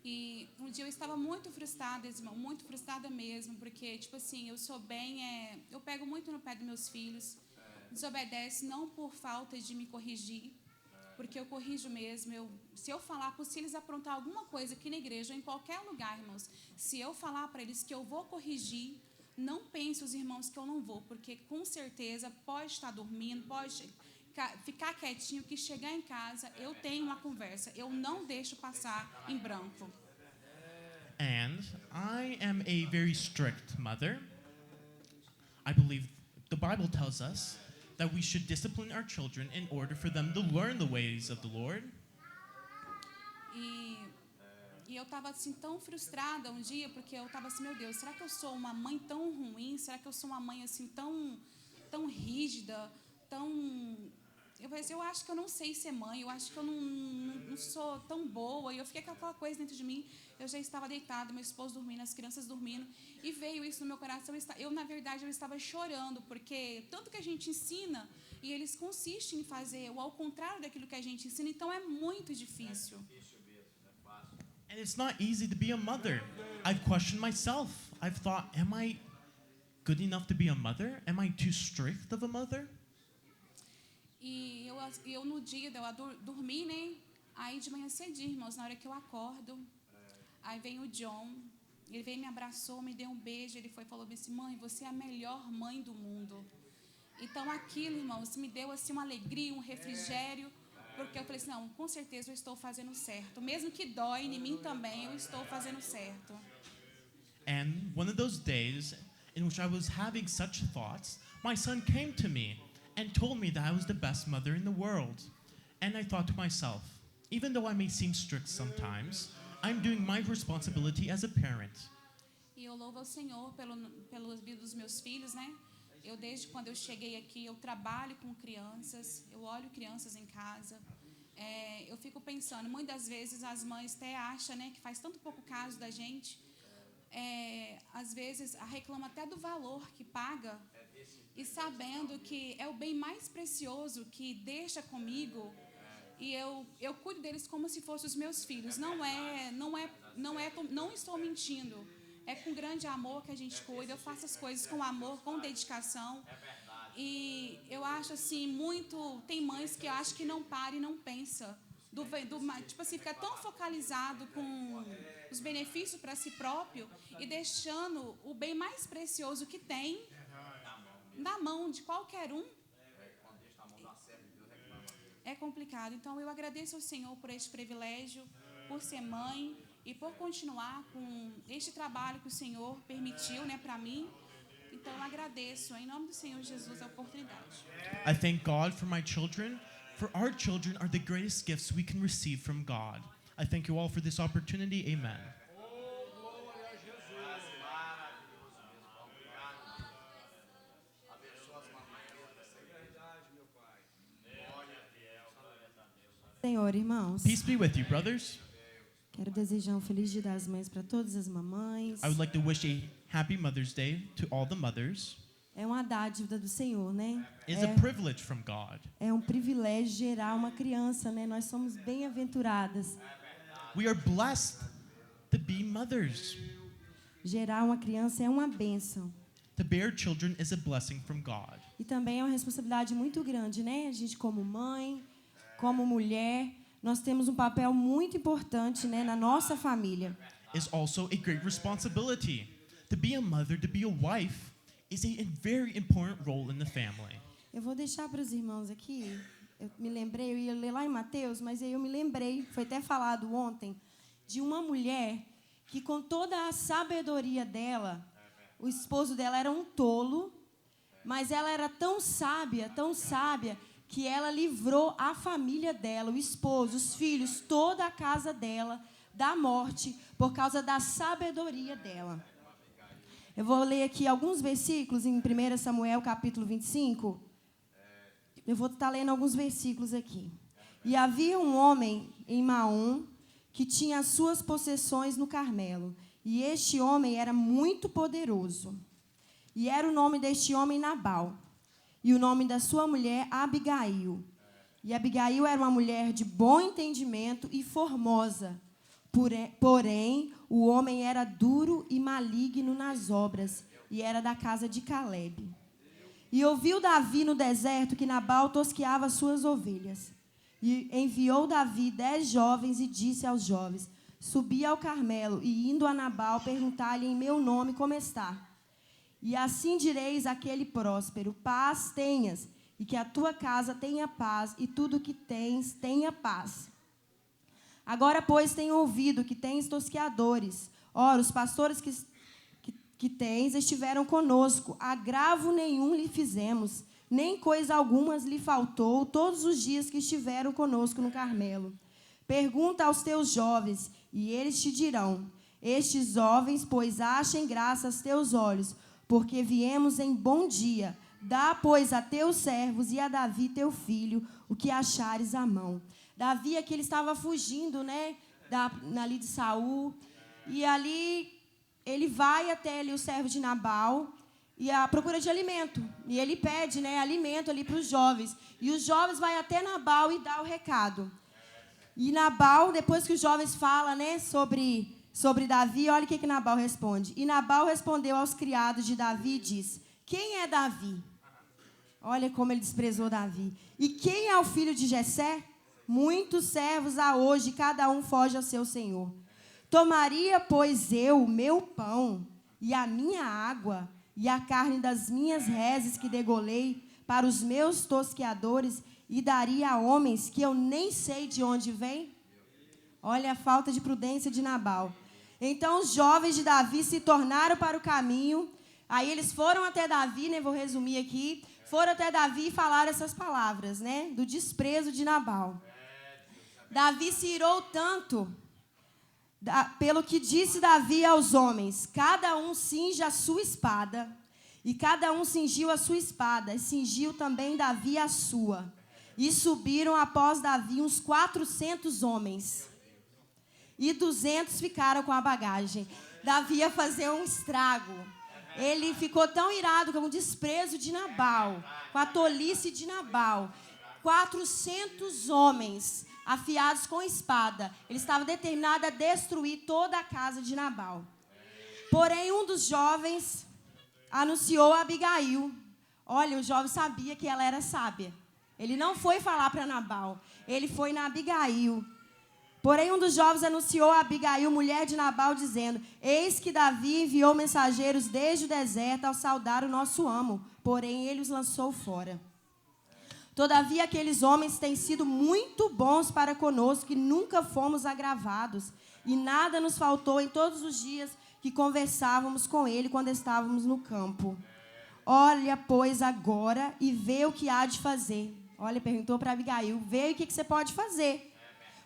E um dia eu estava muito frustrada, irmão, muito frustrada mesmo, porque, tipo assim, eu sou bem, eu pego muito no pé dos meus filhos, desobedece não por falta de me corrigir, porque eu corrijo mesmo. Se eu falar, se eles aprontar alguma coisa aqui na igreja ou em qualquer lugar, irmãos, se eu falar para eles que eu vou corrigir, não pense os irmãos que eu não vou, porque com certeza pode estar dormindo, pode ficar quietinho, que chegar em casa eu tenho uma conversa, eu não deixo passar em branco. And I am a very strict mother. I believe the Bible tells us that we should discipline our children in order for them to learn the ways of the Lord. E eu estava assim tão frustrada um dia, porque eu estava assim, meu Deus, será que eu sou uma mãe tão ruim? Será que eu sou uma mãe assim tão rígida, Eu falei assim, eu acho que eu não sei ser mãe, eu acho que eu não sou tão boa. E eu fiquei com aquela coisa dentro de mim. Eu já estava deitada, meu esposo dormindo, as crianças dormindo. E veio isso no meu coração. Na verdade, eu estava chorando, porque tanto que a gente ensina, e eles consistem em fazer ao contrário daquilo que a gente ensina, então é muito difícil. And it's not easy to be a mother. I've questioned myself. I've thought, am I good enough to be a mother? Am I too strict of a mother? E eu no dia, eu dormi, né? Aí de manhã cedinho, irmãos, na hora que eu acordo, aí vem o John, ele veio, me abraçou, me deu um beijo, ele falou assim, mãe, você é a melhor mãe do mundo. Então aquilo, irmãos, me deu assim uma alegria, um refrigério, porque eu falei assim, não, com certeza eu estou fazendo certo. Mesmo que dói em mim também, eu estou fazendo certo. And one of those days in which I was having such thoughts, my son came to me and told me that I was the best mother in the world. And I thought to myself, even though I may seem strict sometimes, I'm doing my responsibility as a parent. E eu louvo ao Senhor pela vida dos meus filhos, né? Eu, desde quando eu cheguei aqui, eu trabalho com crianças, eu olho crianças em casa. Eu fico pensando, muitas vezes as mães até acham, né, que faz tanto pouco caso da gente. Às vezes reclama até do valor que paga, e sabendo que é o bem mais precioso que deixa comigo, e eu cuido deles como se fossem os meus filhos. Não estou mentindo. É com grande amor que a gente cuida. Eu faço as coisas com amor, com dedicação. E eu acho assim, tem mães que acham que não para e não pensa. Tipo assim, fica tão focalizado com os benefícios para si próprio e deixando o bem mais precioso que tem na mão de qualquer um. É complicado. Então eu agradeço ao Senhor por este privilégio, por ser mãe e por continuar com este trabalho que o Senhor permitiu, né, para mim. Então eu agradeço em nome do Senhor Jesus a oportunidade. I thank God for my children, for our children are the greatest gifts we can receive from God. I thank you all for this opportunity. Amen. Senhor, irmãos, Peace be with you, brothers. quero desejar um feliz Dia das Mães para todas as mamães. I would like to wish a happy Mother's Day to all the mothers. É uma dádiva do Senhor, né? It's a privilege from God. É um privilégio gerar uma criança, né? Nós somos bem-aventuradas. We are blessed to be mothers. Gerar uma criança é uma bênção. To bear children is a blessing from God. E também é uma responsabilidade muito grande, né? A gente como mãe, como mulher, nós temos um papel muito importante, né, na nossa família. is also a great responsibility. To be a mother, to be a wife, is a very important role in the family. Eu vou deixar para os irmãos aqui. Eu me lembrei, eu ia ler lá em Mateus, mas aí eu me lembrei, foi até falado ontem, de uma mulher que, com toda a sabedoria dela, o esposo dela era um tolo, mas ela era tão sábia, que ela livrou a família dela, o esposo, os filhos, toda a casa dela da morte, por causa da sabedoria dela. Eu vou ler aqui alguns versículos em 1 Samuel, capítulo 25. Eu vou estar lendo alguns versículos aqui. E havia um homem em Maom que tinha as suas possessões no Carmelo. E este homem era muito poderoso. E era o nome deste homem Nabal. E o nome da sua mulher Abigail. E Abigail era uma mulher de bom entendimento e formosa. Porém, o homem era duro e maligno nas obras, e era da casa de Calebe. E ouviu Davi no deserto que Nabal tosqueava suas ovelhas. E enviou Davi 10 jovens e disse aos jovens: subi ao Carmelo, e indo a Nabal, perguntar-lhe em meu nome como está. E assim direis àquele próspero: paz tenhas, e que a tua casa tenha paz, e tudo o que tens tenha paz. Agora, pois, tenho ouvido que tens tosqueadores. Ora, os pastores que tens estiveram conosco. Agravo nenhum lhe fizemos, nem coisa alguma lhe faltou, todos os dias que estiveram conosco no Carmelo. Pergunta aos teus jovens, e eles te dirão. Estes jovens, pois, achem graça aos teus olhos, porque viemos em bom dia. Dá, pois, a teus servos e a Davi, teu filho, o que achares à mão. Davi aqui ele estava fugindo, né, ali de Saul, e ali ele vai até ali o servo de Nabal e a procura de alimento, e ele pede, né, alimento ali para os jovens, e os jovens vai até Nabal e dá o recado. E Nabal, depois que os jovens falam, né, sobre Davi, olha o que Nabal responde. E Nabal respondeu aos criados de Davi e disse: quem é Davi? Olha como ele desprezou Davi. E quem é o filho de Jessé? Muitos servos há hoje, cada um foge ao seu senhor. Tomaria, pois, eu o meu pão e a minha água e a carne das minhas reses que degolei para os meus tosqueadores e daria a homens que eu nem sei de onde vêm? Olha a falta de prudência de Nabal. Então os jovens de Davi se tornaram para o caminho. Aí eles foram até Davi, né, vou resumir aqui. Foram até Davi e falaram essas palavras, né, do desprezo de Nabal. Davi se irou tanto, pelo que disse Davi aos homens: cada um cinja a sua espada. E cada um cingiu a sua espada, e cingiu também Davi a sua. E subiram após Davi uns 400 homens. E 200 ficaram com a bagagem. Davi ia fazer um estrago. Ele ficou tão irado com o desprezo de Nabal, com a tolice de Nabal. 400 homens afiados com espada. Ele estava determinado a destruir toda a casa de Nabal. Porém, um dos jovens anunciou a Abigail. Olha, o jovem sabia que ela era sábia. Ele não foi falar para Nabal, ele foi na Abigail. Porém, um dos jovens anunciou a Abigail, mulher de Nabal, dizendo: eis que Davi enviou mensageiros desde o deserto ao saudar o nosso amo, porém ele os lançou fora. Todavia, aqueles homens têm sido muito bons para conosco, e nunca fomos agravados, e nada nos faltou em todos os dias que conversávamos com ele quando estávamos no campo. Olha, pois, agora e vê o que há de fazer. Olha, perguntou para Abigail: vê o que você pode fazer.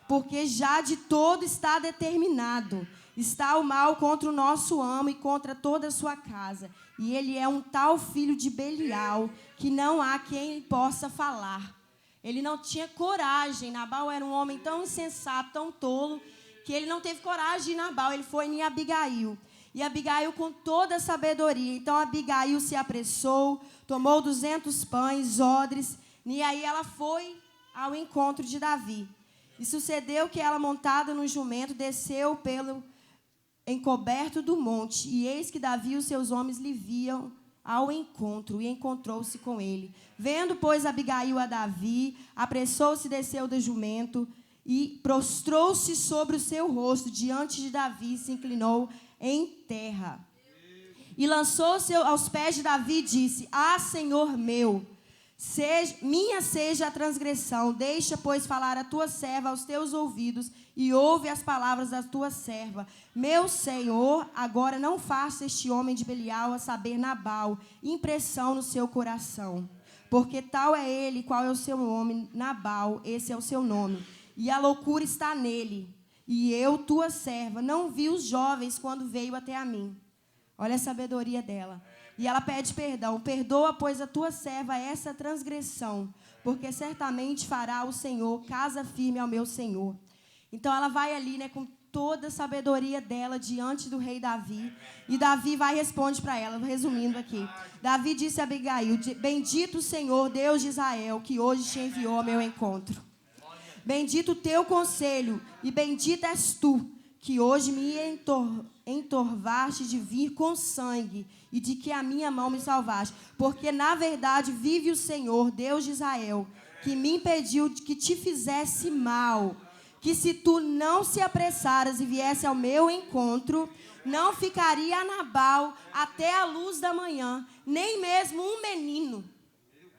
Porque já de todo está determinado. Está o mal contra o nosso amo e contra toda a sua casa. E ele é um tal filho de Belial, que não há quem possa falar. Ele não tinha coragem. Nabal era um homem tão insensato, tão tolo, que ele não teve coragem de ir Nabal. Ele foi em Abigail. E Abigail com toda a sabedoria. Então Abigail se apressou, tomou 200 pães, odres, e aí ela foi ao encontro de Davi. E sucedeu que ela, montada no jumento, desceu pelo encoberto do monte. E eis que Davi e os seus homens lhe viam ao encontro, e encontrou-se com ele. Vendo, pois, Abigail a Davi, apressou-se e desceu do jumento, e prostrou-se sobre o seu rosto diante de Davi e se inclinou em terra. E lançou-se aos pés de Davi e disse: Ah, Senhor meu, minha seja a transgressão, deixa, pois, falar a tua serva aos teus ouvidos, e ouve as palavras da tua serva. Meu Senhor, agora não faça este homem de Belial, a saber, Nabal, impressão no seu coração. Porque tal é ele, qual é o seu nome, Nabal, esse é o seu nome. E a loucura está nele. E eu, tua serva, não vi os jovens quando veio até a mim. Olha a sabedoria dela. E ela pede perdão. Perdoa, pois, a tua serva essa transgressão, porque certamente fará o Senhor casa firme ao meu Senhor. Então ela vai ali, né, com toda a sabedoria dela diante do rei Davi. E Davi vai e responde para ela, resumindo aqui. Davi disse a Abigail: Bendito o Senhor, Deus de Israel, que hoje te enviou ao meu encontro. Bendito o teu conselho, e bendita és tu, que hoje me entorvaste de vir com sangue, e de que a minha mão me salvaste. Porque, na verdade, vive o Senhor, Deus de Israel, que me impediu de que te fizesse mal, que se tu não se apressaras e viesse ao meu encontro, não ficaria a Nabal até a luz da manhã, nem mesmo um menino.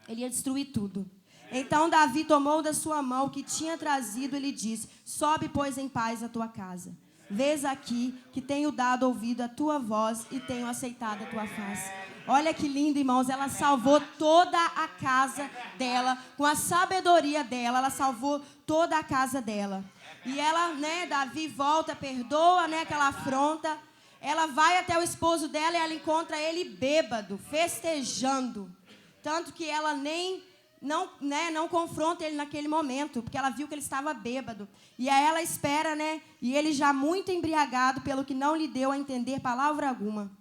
Ele ia destruir tudo. Então Davi tomou da sua mão o que tinha trazido e lhe disse: Sobe, pois, em paz à tua casa. Vês aqui que tenho dado ouvido à tua voz e tenho aceitado a tua face. Olha que lindo, irmãos. Ela salvou toda a casa dela. Com a sabedoria dela, ela salvou toda a casa dela. E ela, né, Davi volta, perdoa, né, aquela afronta. Ela vai até o esposo dela e ela encontra ele bêbado, festejando. Tanto que ela não confronta ele naquele momento, porque ela viu que ele estava bêbado. E aí ela espera, né? E ele já muito embriagado, pelo que não lhe deu a entender palavra alguma.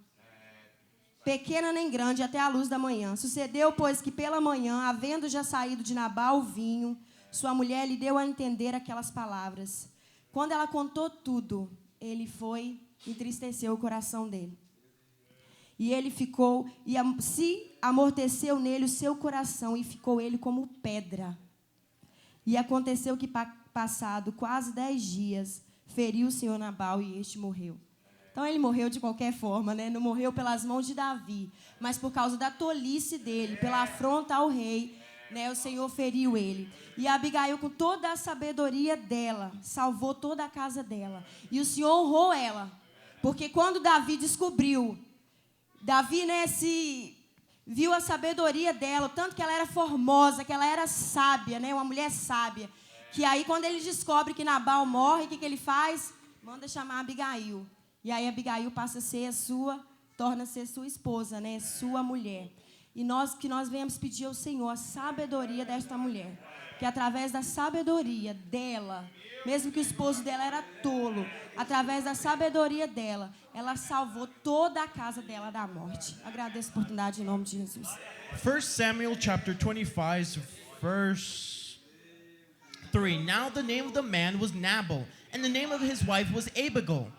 Pequena nem grande, até a luz da manhã. Sucedeu, pois, que pela manhã, havendo já saído de Nabal o vinho, sua mulher lhe deu a entender aquelas palavras. Quando ela contou tudo, ele foi, entristeceu o coração dele. E ele ficou, e se amorteceu nele o seu coração, e ficou ele como pedra. E aconteceu que, passado quase 10 dias, feriu o senhor Nabal e este morreu. Então ele morreu de qualquer forma, né? Não morreu pelas mãos de Davi, mas por causa da tolice dele, pela afronta ao rei, né? O Senhor feriu ele. E Abigail, com toda a sabedoria dela, salvou toda a casa dela. E o Senhor honrou ela, porque quando Davi descobriu, Davi, né, viu a sabedoria dela, tanto que ela era formosa, que ela era sábia, né, uma mulher sábia. Que aí, quando ele descobre que Nabal morre, o que ele faz? Manda chamar Abigail. E aí Abigail passa a ser torna-se a sua esposa, né, sua mulher. E que nós venhamos pedir ao Senhor a sabedoria desta mulher. Que através da sabedoria dela, mesmo que o esposo dela era tolo, através da sabedoria dela, ela salvou toda a casa dela da morte. Agradeço a oportunidade em nome de Jesus. 1 Samuel chapter 25, verse 3. Now the name of the man was Nabal, and the name of his wife was Abigail.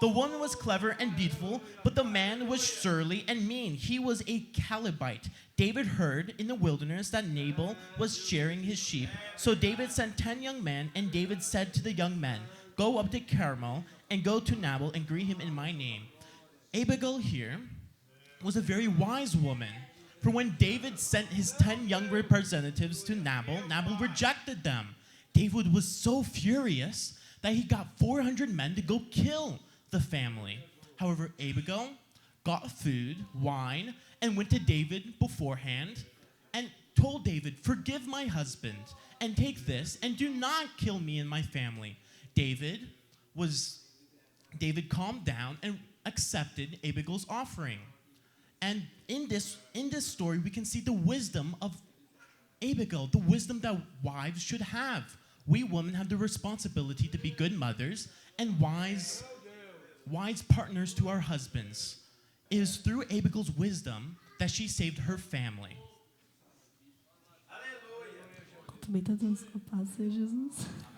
The woman was clever and beautiful, but the man was surly and mean. He was a Calebite. David heard in the wilderness that Nabal was shearing his sheep. So David sent 10 young men, and David said to the young men, Go up to Carmel and go to Nabal and greet him in my name. Abigail here was a very wise woman. For when David sent his 10 young representatives to Nabal, Nabal rejected them. David was so furious that he got 400 men to go kill the family. However, Abigail got food, wine, and went to David beforehand and told David, Forgive my husband and take this and do not kill me and my family. David calmed down and accepted Abigail's offering. And in this story, we can see the wisdom of Abigail, the wisdom that wives should have. We women have the responsibility to be good mothers and wise partners to our husbands. It is through Abigail's wisdom that she saved her family.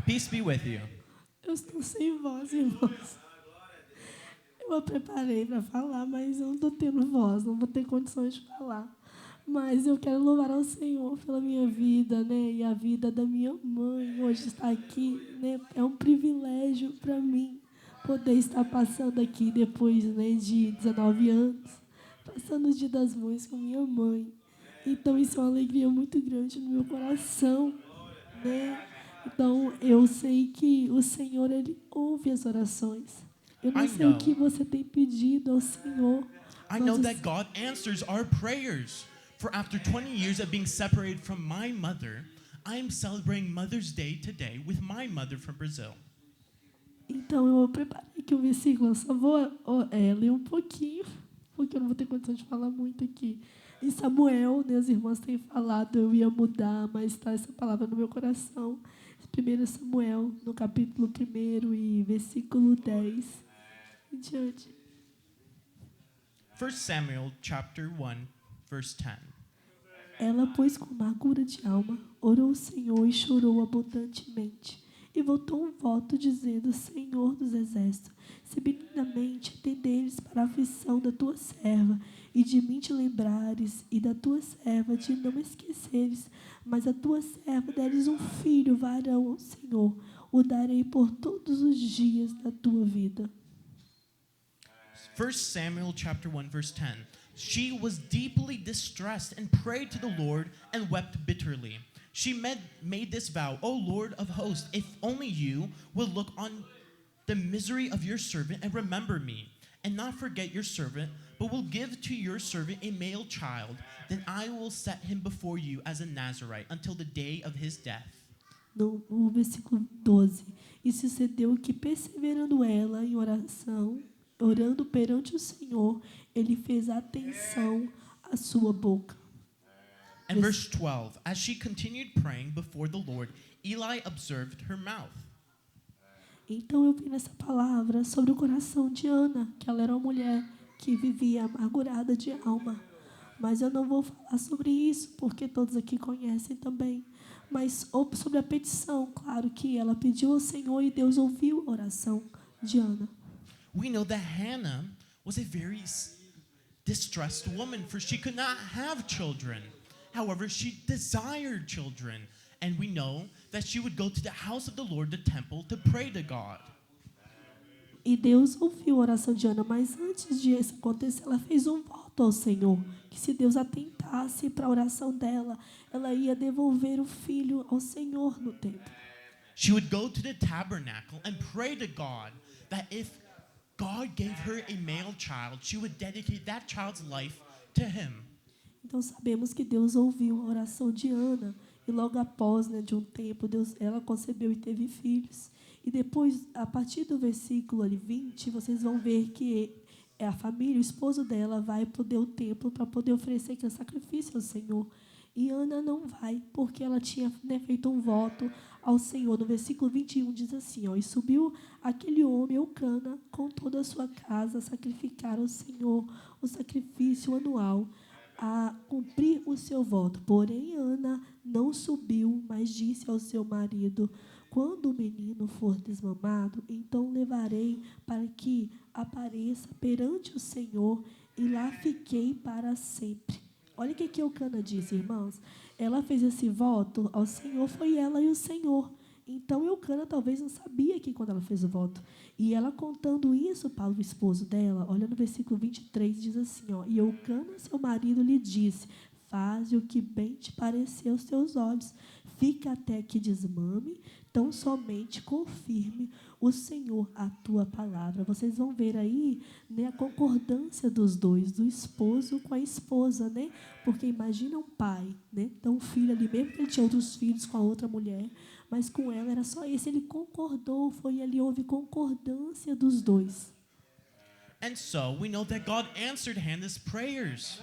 Peace be with you. Eu estou sem voz, irmãos. Eu me preparei para falar, mas eu não estou tendo voz, não vou ter condições de falar. Mas eu quero louvar ao Senhor pela minha vida, né? E a vida da minha mãe hoje está aqui, né? É um privilégio para mim poder estar passando aqui depois, né, de 19 anos, passando o Dia das Mães com minha mãe. Então isso é uma alegria muito grande no meu coração, né? Então eu sei que o Senhor, ele ouve as orações. Eu não sei o que você tem pedido ao Senhor. I know that God answers our prayers. For after 20 years of being separated from my mother, I am celebrating Mother's Day today with my mother from Brazil. Então eu preparei aqui um versículo, eu só vou ler um pouquinho, porque eu não vou ter condição de falar muito aqui. Em Samuel, né, as irmãs têm falado, eu ia mudar, mas está essa palavra no meu coração. 1 Samuel, no capítulo 1 e versículo 10 em diante. 1 Samuel chapter 1, verse 10. Ela, pois, com amargura de alma, orou ao Senhor e chorou abundantemente. E voltou um voto, dizendo: Senhor dos exércitos, se benignamente atenderes para a aflição da tua serva, e de mim te lembrares, e da tua serva de não me esqueceres, mas a tua serva deres um filho varão ao Senhor, o darei por todos os dias da tua vida. 1 Samuel chapter 1, verse 10. She was deeply distressed and prayed to the Lord and wept bitterly. She made this vow: O Lord of hosts, if only you will look on the misery of your servant and remember me, and not forget your servant, but will give to your servant a male child, then I will set him before you as a Nazirite until the day of his death. No versículo 12. E sucedeu que, perseverando ela em oração, orando perante o Senhor, ele fez atenção à sua boca. And verse 12, as she continued praying before the Lord, Eli observed her mouth. Então eu vi nessa palavra sobre o coração de Ana, que ela era uma mulher que vivia amargurada de alma. Mas eu não vou falar sobre isso, porque todos aqui conhecem também. Mas sobre a petição, claro que ela pediu ao Senhor e Deus ouviu a oração de Ana. We know that Hannah was a very distressed woman, for she could not have children. However, she desired children. And we know that she would go to the house of the Lord, the temple, to pray to God. E Deus ouviu a oração de Ana, mas antes disso acontecer, ela fez um voto ao Senhor, que se Deus atentasse para a oração dela, ela ia devolver o filho ao Senhor no templo. She would go to the tabernacle and pray to God that if God gave her a male child, she would dedicate that child's life to him. Então sabemos que Deus ouviu a oração de Ana e logo após, né, de um tempo, ela concebeu e teve filhos. E depois, a partir do versículo 20, vocês vão ver que a família, o esposo dela, vai poder o templo para poder oferecer aquele sacrifício ao Senhor. E Ana não vai, porque ela tinha, né, feito um voto ao Senhor. No versículo 21 diz assim, ó, e subiu aquele homem, Eucana, com toda a sua casa, a sacrificar ao Senhor o sacrifício anual, a cumprir o seu voto. Porém, Ana não subiu, mas disse ao seu marido: quando o menino for desmamado, então levarei para que apareça perante o Senhor, e lá fiquei para sempre. Olha o que Eucana disse, irmãos. Ela fez esse voto ao Senhor, foi ela e o Senhor. Então, Eucana talvez não sabia que quando ela fez o voto. E ela contando isso para o esposo dela, olha no versículo 23, diz assim, ó, e Eucana, seu marido, lhe disse: faze o que bem te parecer aos teus olhos. Fica até que desmame, tão somente confirme o Senhor a tua palavra. Vocês vão ver aí, né, a concordância dos dois, do esposo com a esposa, né? Porque imagina um pai, né? Então, um filho ali, mesmo que ele tinha outros filhos com a outra mulher, mas com ela era só esse. Ele concordou, foi ali, houve concordância dos dois. And so, we know that God answered Hannah's prayers.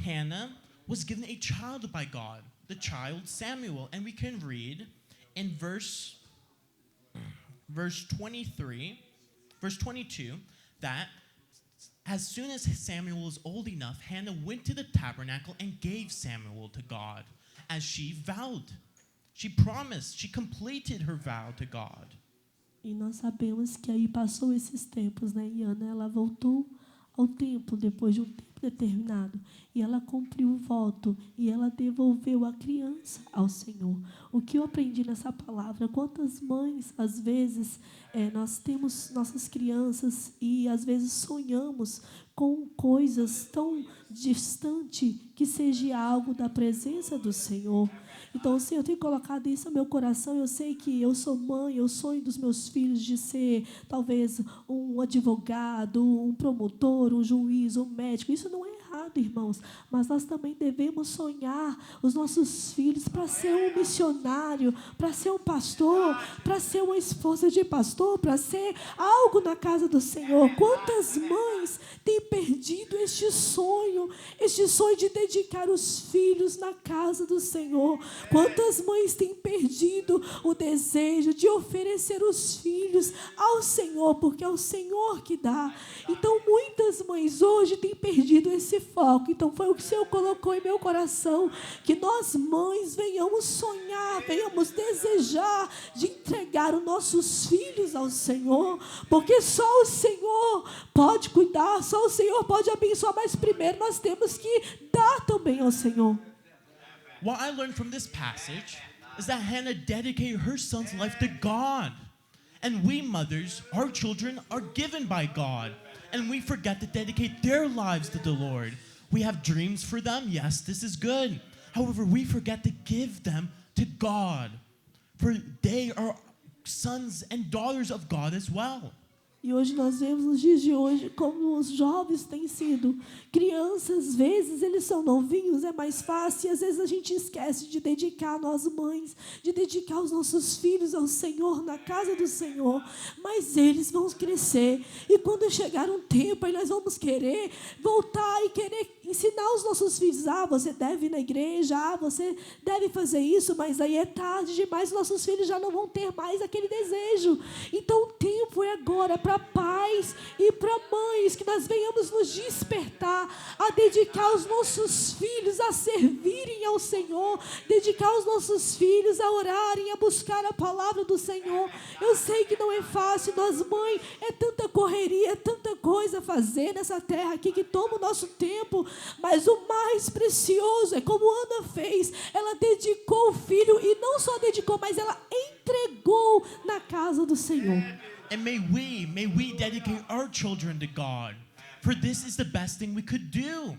Hannah was given a child by God, the child Samuel. And we can read in verse 22, that as soon as Samuel was old enough, Hannah went to the tabernacle and gave Samuel to God, as she vowed. She promised, she completed her vow to God. E nós sabemos que aí passou esses tempos, né? E Ana, ela voltou ao templo depois de um tempo determinado. E ela cumpriu o voto e ela devolveu a criança ao Senhor. O que eu aprendi nessa palavra? Quantas mães, às vezes, nós temos nossas crianças e, às vezes, sonhamos com coisas tão distantes que seja algo da presença do Senhor. Então, o Senhor tem colocado isso no meu coração. Eu sei que eu sou mãe, eu sonho dos meus filhos de ser, talvez, um advogado, um promotor, um juiz, um médico. Isso não é errado, irmãos. Mas nós também devemos sonhar os nossos filhos para ser um missionário, para ser um pastor, para ser uma esposa de pastor, para ser algo na casa do Senhor. Quantas mães têm perdido este sonho de dedicar os filhos na casa do Senhor? Quantas mães têm perdido o desejo de oferecer os filhos ao Senhor, porque é o Senhor que dá. Então, muitas mães hoje têm perdido esse foco. Então, foi o que o Senhor colocou em meu coração, que nós, mães, venhamos sonhar, venhamos desejar de entregar os nossos filhos ao Senhor, porque só o Senhor pode cuidar, só o Senhor pode abençoar, mas primeiro nós temos que dar também ao Senhor. What I learned from this passage is that Hannah dedicated her son's life to God. And we mothers, our children are given by God. And we forget to dedicate their lives to the Lord. We have dreams for them. Yes, this is good. However, we forget to give them to God. For they are sons and daughters of God as well. E hoje nós vemos nos dias de hoje como os jovens têm sido crianças. Às vezes eles são novinhos, é mais fácil. E às vezes a gente esquece de dedicar nós mães, de dedicar os nossos filhos ao Senhor, na casa do Senhor. Mas eles vão crescer. E quando chegar um tempo, aí nós vamos querer voltar e querer ensinar os nossos filhos. Você deve ir na igreja, você deve fazer isso, mas aí é tarde demais. Nossos filhos já não vão ter mais aquele desejo. Então o tempo é agora para pais e para mães, que nós venhamos nos despertar a dedicar os nossos filhos a servirem ao Senhor, dedicar os nossos filhos a orarem, a buscar a palavra do Senhor. Eu sei que não é fácil, nós mães, é tanta correria, é tanta coisa a fazer nessa terra aqui que toma o nosso tempo, mas o mais precioso é como Ana fez. Ela dedicou o filho, e não só dedicou, mas ela entregou na casa do Senhor. And may we dedicate our children to God. For this is the best thing we could do.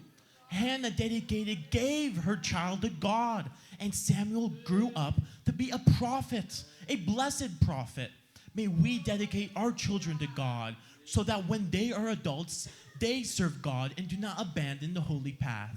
Hannah gave her child to God. And Samuel grew up to be a prophet, a blessed prophet. May we dedicate our children to God, so that when they are adults, they serve God and do not abandon the holy path.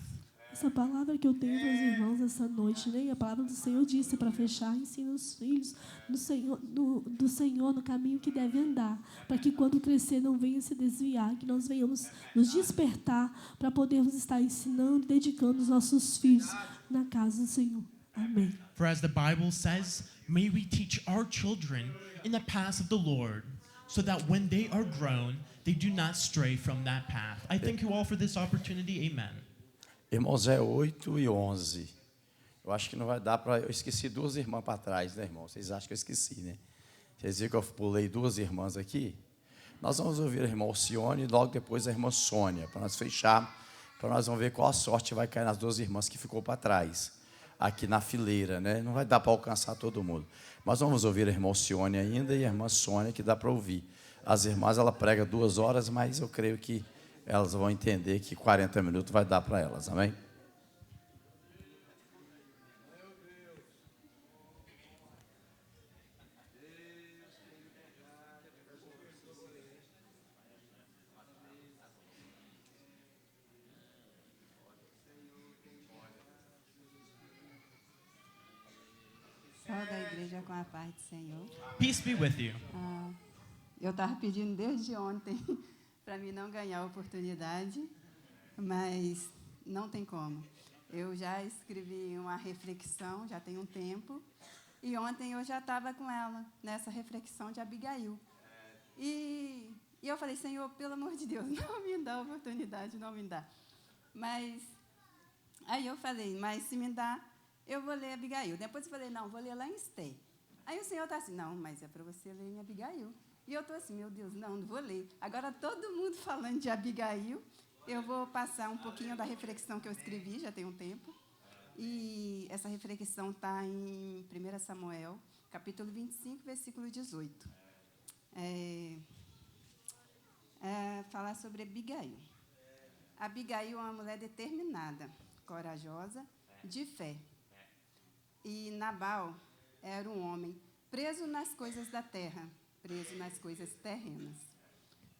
Essa palavra que eu tenho para os irmãos essa noite, né? A palavra do Senhor disse para fechar: ensina os filhos do Senhor no caminho que deve andar, para que quando crescer não venha se desviar, que nós venhamos nos despertar para podermos estar ensinando, dedicando os nossos filhos na casa do Senhor. Amém. For as the Bible says, may we teach our children in the paths of the Lord, so that when they are grown, they do not stray from that path. I thank you all for this opportunity. Amen. Irmãos, é 8 e 11. Eu acho que não vai dar para... Eu esqueci duas irmãs para trás, né, irmão? Vocês acham que eu esqueci, né? Vocês viram que eu pulei duas irmãs aqui? Nós vamos ouvir a irmã Alcione e logo depois a irmã Sônia, para nós fechar, para nós vamos ver qual a sorte vai cair nas duas irmãs que ficou para trás, aqui na fileira, né? Não vai dar para alcançar todo mundo. Mas vamos ouvir a irmã Alcione ainda e a irmã Sônia, que dá para ouvir. As irmãs, ela prega 2 horas, mas eu creio que elas vão entender que 40 minutos vai dar para elas, amém? Só da igreja com a paz do Senhor. Peace be with you. Eu estava pedindo desde ontem para mim não ganhar a oportunidade, mas não tem como. Eu já escrevi uma reflexão, já tem um tempo, e ontem eu já estava com ela, nessa reflexão de Abigail. E eu falei: Senhor, pelo amor de Deus, não me dá a oportunidade, não me dá. Mas, aí eu falei: mas se me dá, eu vou ler Abigail. Depois eu falei: não, vou ler lá em Esther. Aí o Senhor está assim: não, mas é para você ler em Abigail. E eu estou assim: meu Deus, não vou ler. Agora todo mundo falando de Abigail, Eu vou passar um pouquinho da reflexão que eu escrevi, já tem um tempo. E essa reflexão está em 1 Samuel, capítulo 25, versículo 18. Falar sobre Abigail. Abigail é uma mulher determinada, corajosa, de fé. E Nabal era um homem preso nas coisas da terra, preso nas coisas terrenas.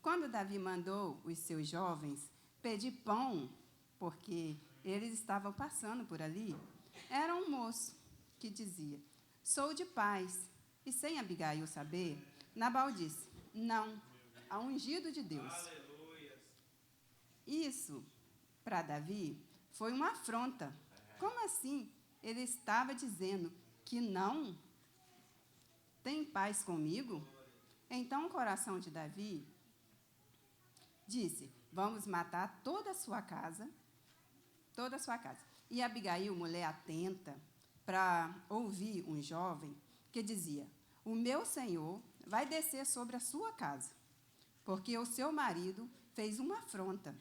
Quando Davi mandou os seus jovens pedir pão, porque eles estavam passando por ali, era um moço que dizia: sou de paz. E sem Abigail saber, Nabal disse: não, há um ungido de Deus. Isso, para Davi, foi uma afronta. Como assim? Ele estava dizendo que não tem paz comigo? Então o coração de Davi disse: vamos matar toda a sua casa, toda a sua casa. E Abigail, mulher atenta, para ouvir um jovem que dizia: o meu senhor vai descer sobre a sua casa, porque o seu marido fez uma afronta.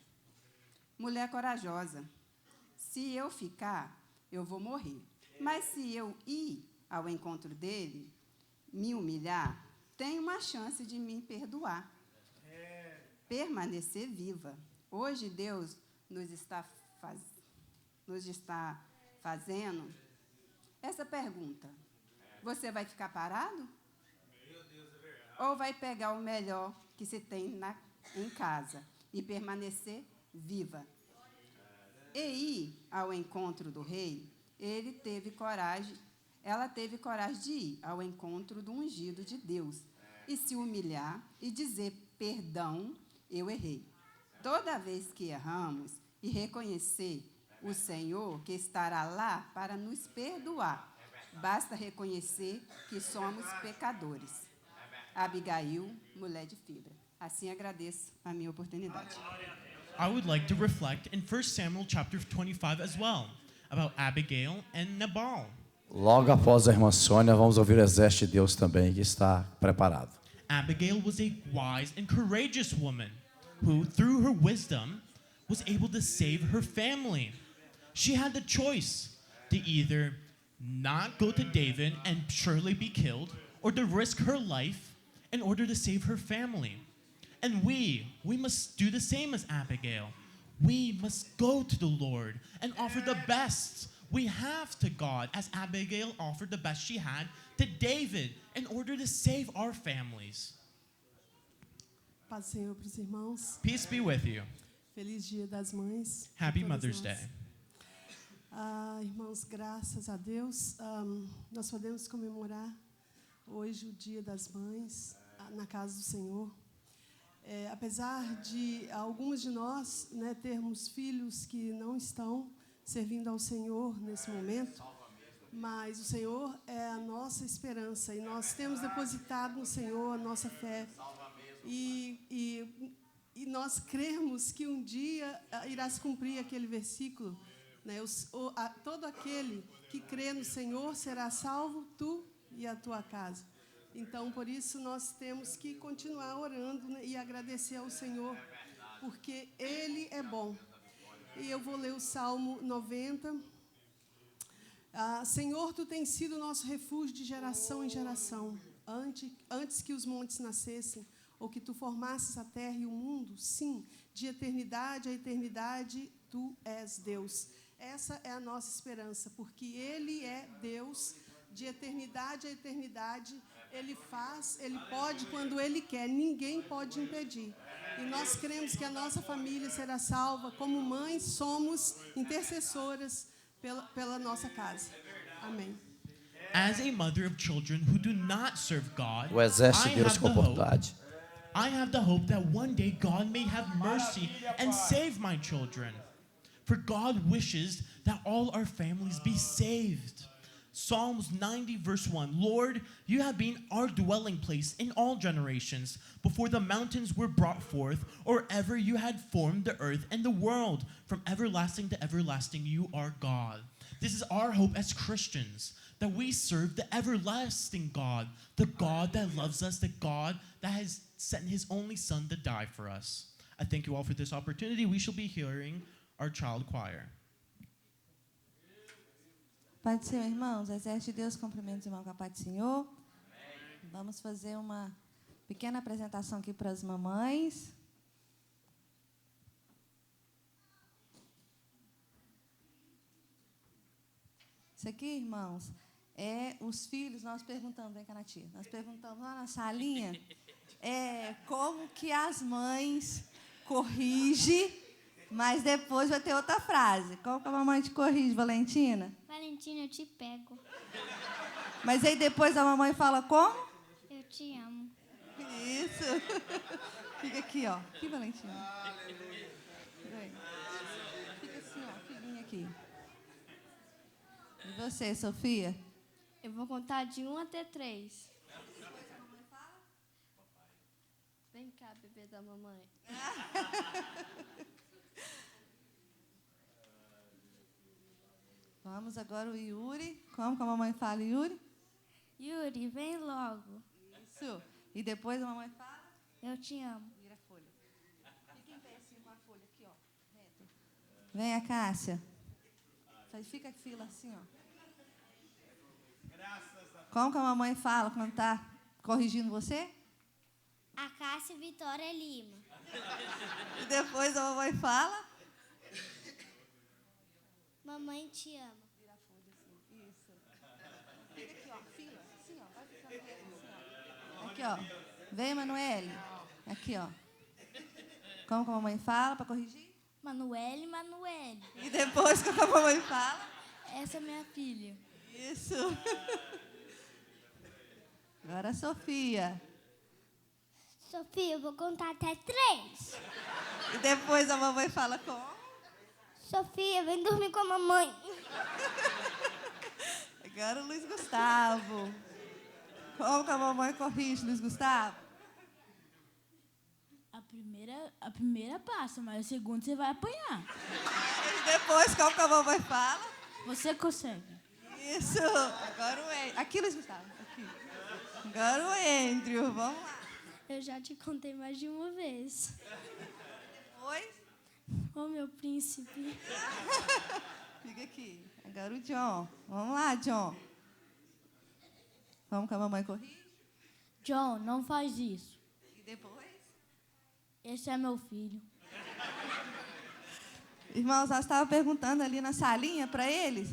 Mulher corajosa, se eu ficar, eu vou morrer. Mas se eu ir ao encontro dele, me humilhar, tem uma chance de me perdoar. Permanecer viva. Hoje Deus nos está fazendo essa pergunta: você vai ficar parado? Ou vai pegar o melhor que se tem em casa e permanecer viva? E ir ao encontro do rei, ela teve coragem de ir ao encontro do ungido de Deus e se humilhar e dizer: perdão, eu errei. Toda vez que erramos e reconhecer o Senhor que estará lá para nos perdoar, basta reconhecer que somos pecadores. Abigail, mulher de fibra. Assim agradeço a minha oportunidade. I would like to reflect in 1 Samuel chapter 25 as well, about Abigail and Nabal. Logo após a irmã Sônia, vamos ouvir o exército de Deus também, que está preparado. Abigail was a wise and courageous woman who, through her wisdom, was able to save her family. She had the choice to either not go to David and surely be killed, or to risk her life in order to save her family. And we must do the same as Abigail. We must go to the Lord and offer the best we have to God, as Abigail offered the best she had to David in order to save our families. Paz do Senhor para os irmãos. Peace be with you. Feliz Dia das Mães. Happy Mother's Day. Irmãos, graças a Deus, nós podemos comemorar hoje o Dia das Mães na casa do Senhor. Apesar de alguns de nós, né, termos filhos que não estão servindo ao Senhor nesse momento, mas o Senhor é a nossa esperança e nós temos depositado no Senhor a nossa fé e nós cremos que um dia irá se cumprir aquele versículo, né, todo aquele que crê no Senhor será salvo, tu e a tua casa. Então, por isso, nós temos que continuar orando, né, e agradecer ao Senhor, porque Ele é bom. E eu vou ler o Salmo 90. Senhor, Tu tens sido nosso refúgio de geração em geração. Antes que os montes nascessem, ou que Tu formasses a terra e o mundo, sim, de eternidade a eternidade, Tu és Deus. Essa é a nossa esperança, porque Ele é Deus, de eternidade a eternidade. Ele faz, Ele pode quando Ele quer, ninguém pode impedir. E nós cremos que a nossa família será salva. Como mães, somos intercessoras pela nossa casa. Amém. As a mother of children who do not serve God, O exército de Deus com oportunidade. I have the hope that one day God may have mercy and save my children. For God wishes that all our families be saved. Psalms 90 verse 1, Lord, you have been our dwelling place in all generations, before the mountains were brought forth, or ever you had formed the earth and the world. From everlasting to everlasting, you are God. This is our hope as Christians, that we serve the everlasting God, the God that loves us, the God that has sent His only Son to die for us. I thank you all for this opportunity. We shall be hearing our child choir. Pai do Senhor, irmãos, exército de Deus, cumprimento os irmãos com a paz do Senhor. Vamos fazer uma pequena apresentação aqui para as mamães. Isso aqui, irmãos, é os filhos, nós perguntamos, vem cá na tia, nós perguntamos lá na salinha, como que as mães corrigem, mas depois vai ter outra frase. Como que a mamãe te corrige, Valentina? Valentina, eu te pego. Mas aí depois a mamãe fala como? Eu te amo. Isso. Fica aqui, ó. Aqui, Valentina. Vem. Fica assim, ó, filhinha aqui. E você, Sofia? Eu vou contar de 1 até 3. Vem cá, bebê da mamãe. Vamos agora o Yuri. Como que a mamãe fala, Yuri? Yuri, vem logo. Isso. E depois a mamãe fala? Eu te amo. Vira a folha. Fica em pé assim com a folha aqui, ó. Reto. Vem a Cássia. Fica a fila assim, ó. Como que a mamãe fala quando está corrigindo você? A Cássia Vitória Lima. E depois a mamãe fala? Mamãe te ama. Vira a folha assim. Isso. Fica aqui, ó. Fila. Assim, ó. Vai ficando assim, ó. Aqui, ó. Vem, Manoele. Aqui, ó. Como que a mamãe fala para corrigir? Manuele, Manuele. E depois como a mamãe fala? Essa é minha filha. Isso. Agora a Sofia. Sofia, eu vou contar até 3. E depois a mamãe fala como? Sofia, vem dormir com a mamãe. Agora o Luiz Gustavo. Como que a mamãe corrige, Luiz Gustavo? A primeira passa, mas a segunda você vai apanhar. E depois, como que a mamãe fala? Você consegue. Isso. Agora o Andrew. Aqui, Luiz Gustavo. Aqui. Agora o Andrew. Vamos lá. Eu já te contei mais de uma vez. Depois? Ô, meu príncipe. Fica aqui. Agora o John. Vamos lá, John. Vamos que a mamãe corrige? John, não faz isso. E depois? Esse é meu filho. Irmãos, nós estávamos perguntando ali na salinha para eles,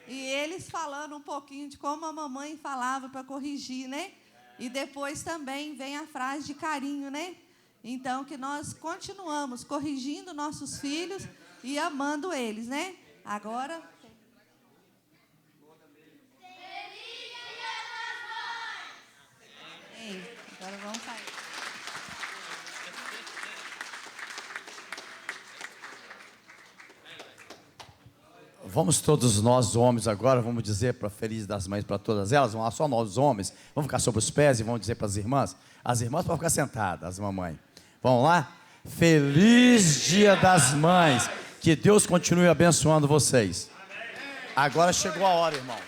e eles falando um pouquinho de como a mamãe falava para corrigir, né? E depois também vem a frase de carinho, né? Então, que nós continuamos corrigindo nossos filhos e amando eles, né? Agora... Ei, agora vamos sair. Vamos todos nós, homens, agora, vamos dizer para Feliz das Mães, para todas elas, vamos lá, só nós, homens, vamos ficar sobre os pés e vamos dizer para as irmãs podem ficar sentadas, as mamães. Vamos lá? Feliz Dia das Mães, que Deus continue abençoando vocês. Agora chegou a hora, irmão.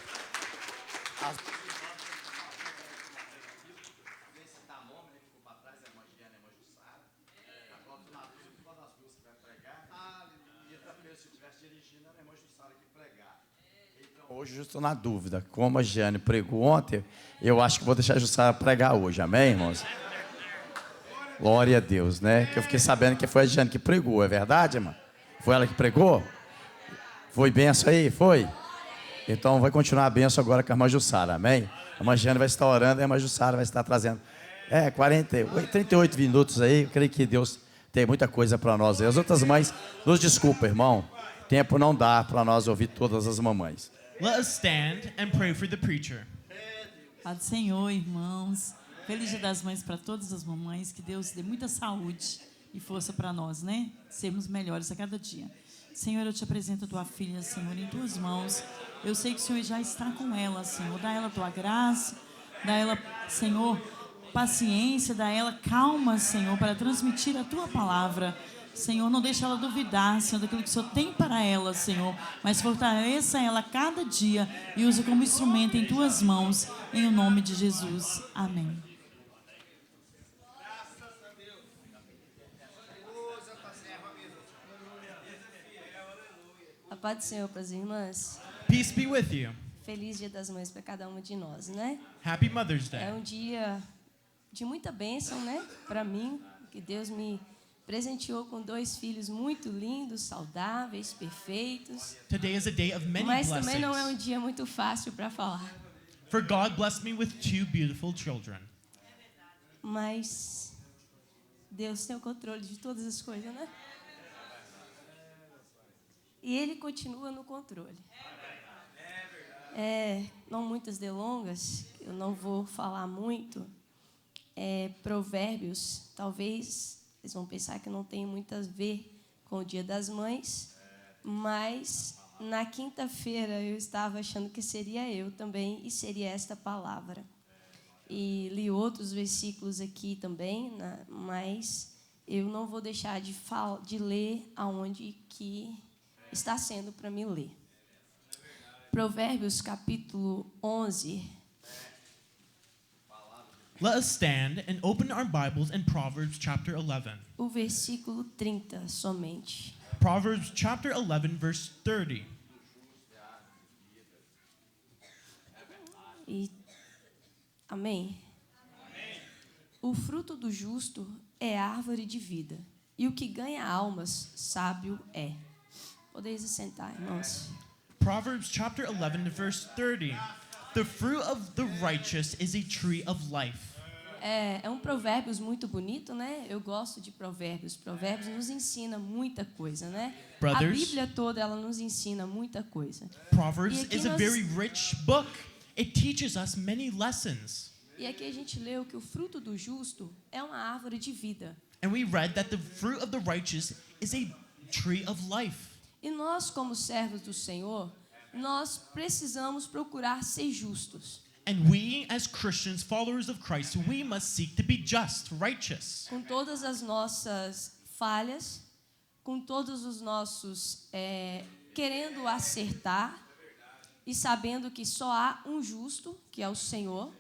Hoje eu estou na dúvida. Como a Giane pregou ontem, eu acho que vou deixar a Jussara pregar hoje. Amém, irmãos? Glória a Deus, né? Que eu fiquei sabendo que foi a Giane que pregou. É verdade, irmã? Foi ela que pregou? Foi benção aí? Foi? Então vai continuar a benção agora com a irmã Jussara. Amém? A irmã Giane vai estar orando e a irmã Jussara vai estar trazendo 38 minutos aí. Eu creio que Deus tem muita coisa para nós. E as outras mães, nos desculpa, irmão. Tempo não dá para nós ouvir todas as mamães. Let us stand and pray for the preacher. Paz do Senhor, irmãos. Feliz Dia das Mães para todas as mamães. Que Deus dê muita saúde e força para nós, né? Sermos melhores a cada dia. Senhor, eu te apresento a tua filha, Senhor, em tuas mãos. Eu sei que o Senhor já está com ela, Senhor. Dá ela a tua graça. Dá ela, Senhor, paciência. Dá ela calma, Senhor, para transmitir a tua palavra. Senhor, não deixa ela duvidar, Senhor, daquilo que o Senhor tem para ela, Senhor. Mas fortaleça ela cada dia e use como instrumento em tuas mãos, em o nome de Jesus. Amém. paz do Senhor para as irmãs. Peace be with you. Feliz Dia das Mães para cada uma de nós, né? Happy Mother's É Day. um dia de muita bênção, né? Para mim, que Deus me presenteou com 2 filhos muito lindos, saudáveis, perfeitos. Today is a day of many Mas também não é blessings. um dia muito fácil para falar. For God blessed me with 2 beautiful children. Mas Deus tem o controle de todas as coisas, né? E Ele continua no controle. Não muitas delongas, eu não vou falar muito. Provérbios, talvez vocês vão pensar que não tem muito a ver com o Dia das Mães, mas na quinta-feira eu estava achando que seria eu também e seria esta palavra. E li outros versículos aqui também, mas eu não vou deixar de ler aonde que está sendo para mim ler. Provérbios capítulo 11. Let us stand and open our Bibles in Proverbs chapter 11. O versículo 30 somente. Proverbs chapter 11 verse 30. Amém? O fruto do justo é árvore de vida, e o que ganha almas, sábio é. Podeis assentar, irmãos. Proverbs chapter 11 verse 30. The fruit of the righteous is a tree of life. É um provérbios muito bonito, né? Eu gosto de provérbios. Provérbios nos ensina muita coisa, né? Brothers, a Bíblia toda, ela nos ensina muita coisa. Proverbs E aqui is a nós- very rich book. It teaches us many lessons. E aqui a gente leu que o fruto do justo é uma árvore de vida. And we read that the fruit of the righteous is a tree of life. E nós, como servos do Senhor, nós precisamos procurar ser justos. And we, as Christians, followers of Christ, we must seek to be just, righteous. Com todas as nossas falhas, com todos os nossos querendo acertar e sabendo que só há um justo, que é o Senhor.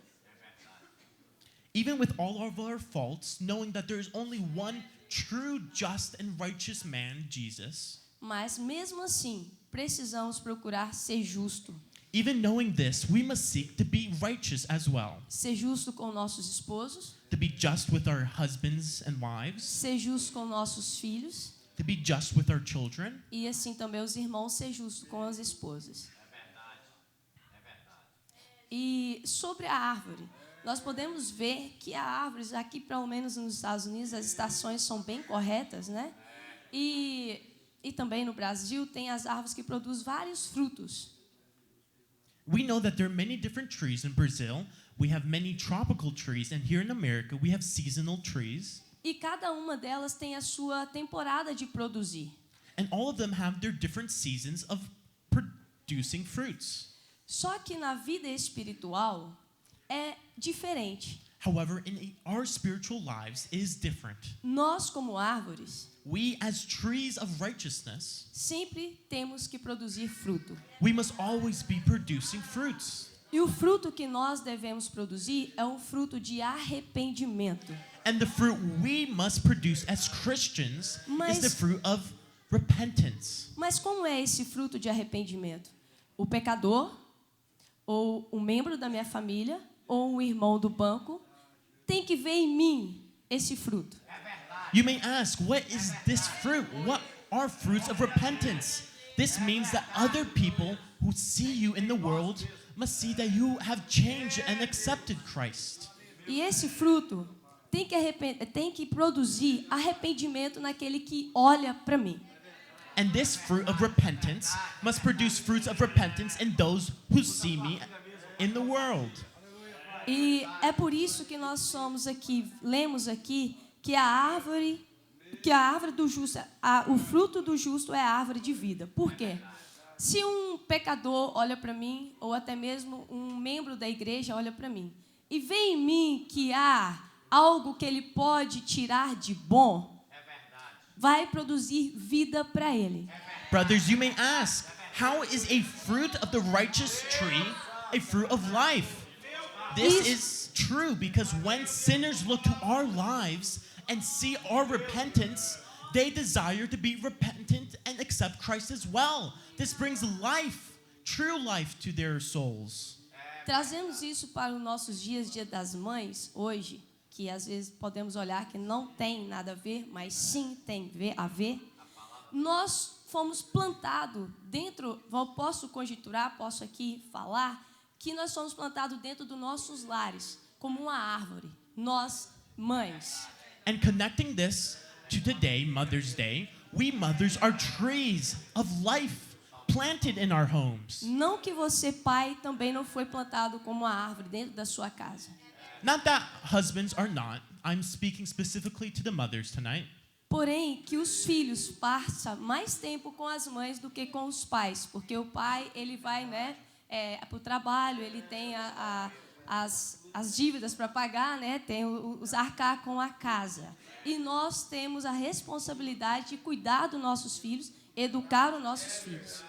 Even with all of our faults, knowing that there is only one true, just, and righteous man, Jesus. Mas mesmo assim, precisamos procurar ser justo. Even knowing this, we must seek to be righteous as well. Ser justo com nossos esposos, To be just with our husbands and wives, ser justo com nossos filhos to be just with our children, e assim também os irmãos ser justo com as esposas. E sobre a árvore, nós podemos ver que há árvores, aqui pelo menos nos Estados Unidos, as estações são bem corretas, né? E também no Brasil tem as árvores que produzem vários frutos. we know that there are many different trees in Brazil. We have many tropical trees, and here in America, we have seasonal trees. E cada uma delas tem a sua temporada de produzir. And all of them have their different seasons of producing fruits. Só que na vida espiritual é diferente. However, in our spiritual lives is different. Nós, como árvores, We, as trees of righteousness, sempre temos que produzir fruto. we must always be producing fruits. E o fruto que nós devemos produzir é um fruto de arrependimento. And the fruit we must produce as Christians Mas- is the fruit of repentance. Mas como é esse fruto de arrependimento? O pecador, ou um membro da minha família, ou um irmão do banco, tem que ver em mim esse fruto. You may ask, what is this fruit? What are fruits of repentance? This means that other people who see you in the world must see that you have changed and accepted Christ. E esse fruto tem que produzir arrependimento naquele que olha para mim. And this fruit of repentance must produce fruits of repentance in those who see me in the world. E é por isso que nós somos aqui, lemos aqui que a árvore do justo, o fruto do justo é a árvore de vida. Por quê? Se um pecador olha para mim, ou até mesmo um membro da igreja olha para mim, e vê em mim que há algo que ele pode tirar de bom, vai produzir vida para ele. Brothers, you may ask, how is a fruit of the righteous tree a fruit of life? This is true because when sinners look to our lives and see our repentance, they desire to be repentant and accept Christ as well. This brings life, true life, to their souls. Trazemos isso para os nossos dias, Dia das Mães, hoje, que às vezes podemos olhar que não tem nada a ver, mas sim tem a ver. Nós fomos plantados dentro, posso conjecturar, posso aqui falar, que nós fomos plantados dentro dos nossos lares, como uma árvore, nós, mães. And connecting this to today, Mother's Day, we mothers are trees of life planted in our homes. Não que você, pai, também não foi plantado como uma árvore dentro da sua casa. Not that husbands are not. I'm speaking specifically to the mothers tonight. Porém, que os filhos passam mais tempo com as mães do que com os pais, porque o pai, ele vai, né, para o trabalho, ele tem as dívidas para pagar, né, tem os arcar com a casa. E nós temos a responsabilidade de cuidar dos nossos filhos, educar os nossos filhos.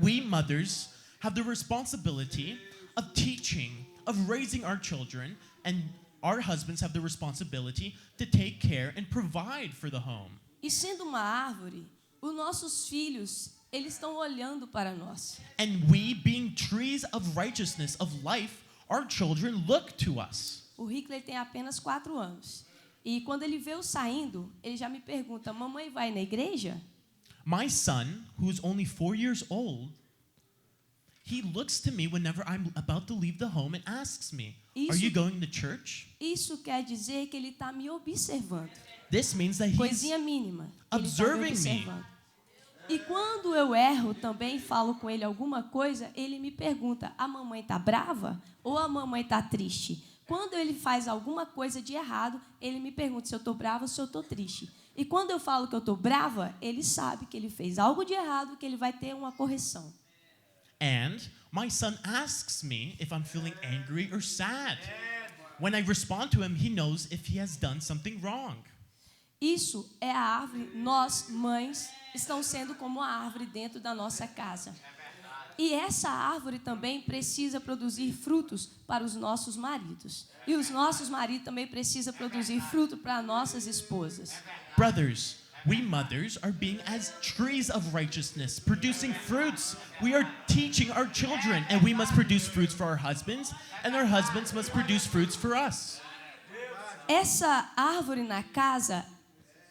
We mothers have the responsibility of teaching, of raising our children, and our husbands have the responsibility to take care and provide for the home. E sendo uma árvore, os nossos filhos, eles estão olhando para nós. And we, being trees of righteousness, of life, our children look to us. O Rick, ele tem apenas 4 anos. E quando ele vê eu saindo, ele já me pergunta: mamãe vai na igreja? My son, who's only 4 years old, he looks to me whenever I'm about to leave the home and asks me, "Are you going to church?" Isso quer dizer que ele está me observando. This means that he's coisinha mínima. observing me. E quando eu erro também, falo com ele alguma coisa, ele me pergunta: a mamãe está brava ou a mamãe está triste? Quando ele faz alguma coisa de errado, ele me pergunta se eu estou brava ou se eu estou triste. E quando eu falo que eu estou brava, ele sabe que ele fez algo de errado, que ele vai ter uma correção. And my son asks me if I'm feeling angry or sad. When I respond to him, he knows if he has done something wrong. Isso é a árvore. Nós, mães, estamos sendo como a árvore dentro da nossa casa. E essa árvore também precisa produzir frutos para os nossos maridos. E os nossos maridos também precisam produzir fruto para nossas esposas. Brothers, we mothers are being as trees of righteousness, producing fruits. We are teaching our children, and we must produce fruits for our husbands, and our husbands must produce fruits for us. Essa árvore na casa,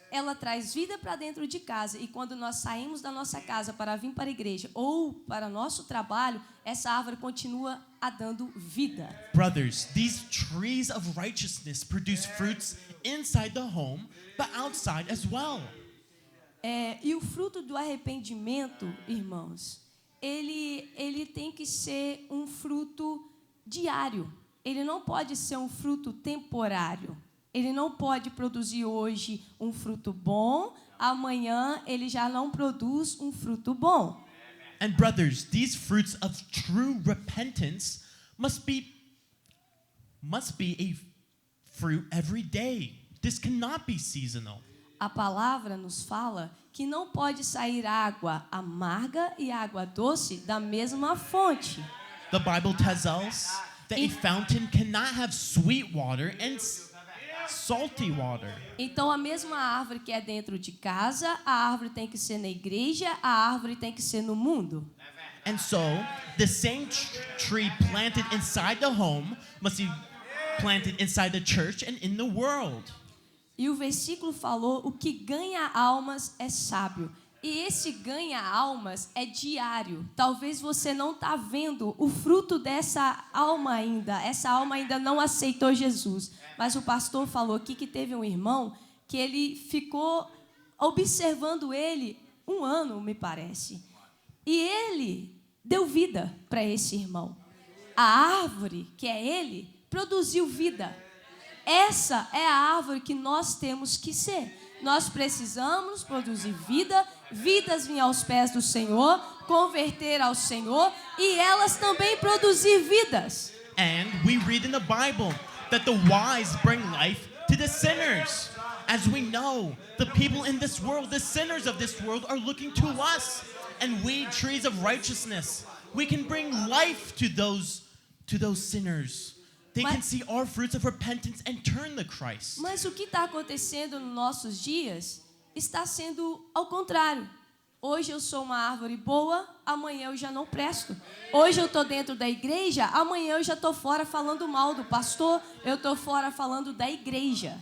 ela traz vida para dentro de casa. E quando nós saímos da nossa casa para vir para a igreja ou para nosso trabalho, essa árvore continua a dando vida. Brothers, these trees of righteousness produce fruits inside the home, but outside as well. E o fruto do arrependimento, irmãos, ele tem que ser um fruto diário. Ele não pode ser um fruto temporário. Ele não pode produzir hoje um fruto bom, amanhã ele já não produz um fruto bom. And brothers, these fruits of true repentance must be a fruit every day. This cannot be seasonal. A palavra nos fala que não pode sair água amarga e água doce da mesma fonte. The Bible tells us that a fountain cannot have sweet water and salty water. Então a mesma árvore que é dentro de casa, a árvore tem que ser na igreja, a árvore tem que ser no mundo. And so, the same tree planted inside the home must be planted inside the church and in the world. E o versículo falou: o que ganha almas é sábio. E esse ganha almas é diário. Talvez você não está vendo o fruto dessa alma ainda. Essa alma ainda não aceitou Jesus. Mas o pastor falou aqui que teve um irmão que ele ficou observando ele 1 ano, me parece. E ele deu vida para esse irmão. A árvore, que é ele, produziu vida. Essa é a árvore que nós temos que ser. Nós precisamos produzir vida, vidas vir aos pés do Senhor, converter ao Senhor e elas também produzir vidas. And we read in the Bible that the wise bring life to the sinners. As we know, the people in this world, the sinners of this world are looking to us. And we, trees of righteousness, we can bring life to those sinners. They can see our fruits of repentance and turn to Christ. Mas o que está acontecendo nos nossos dias está sendo ao contrário. Hoje eu sou uma árvore boa, amanhã eu já não presto. Hoje eu estou dentro da igreja, amanhã eu já estou fora falando mal do pastor, eu estou fora falando da igreja.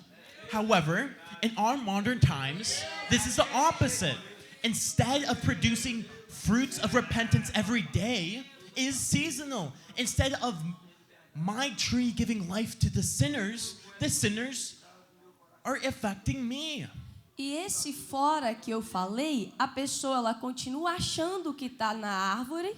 However, in our modern times, this is the opposite. Instead of producing fruits of repentance every day, it is seasonal. Instead of my tree giving life to the sinners are affecting me. E esse fora que eu falei, a pessoa ela continua achando que está na árvore,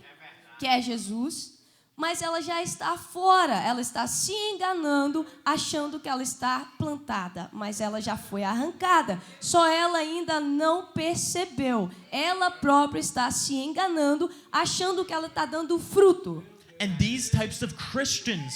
que é Jesus, mas ela já está fora, ela está se enganando, achando que ela está plantada, mas ela já foi arrancada, só ela ainda não percebeu. Ela própria está se enganando, achando que ela está dando fruto. And these types of Christians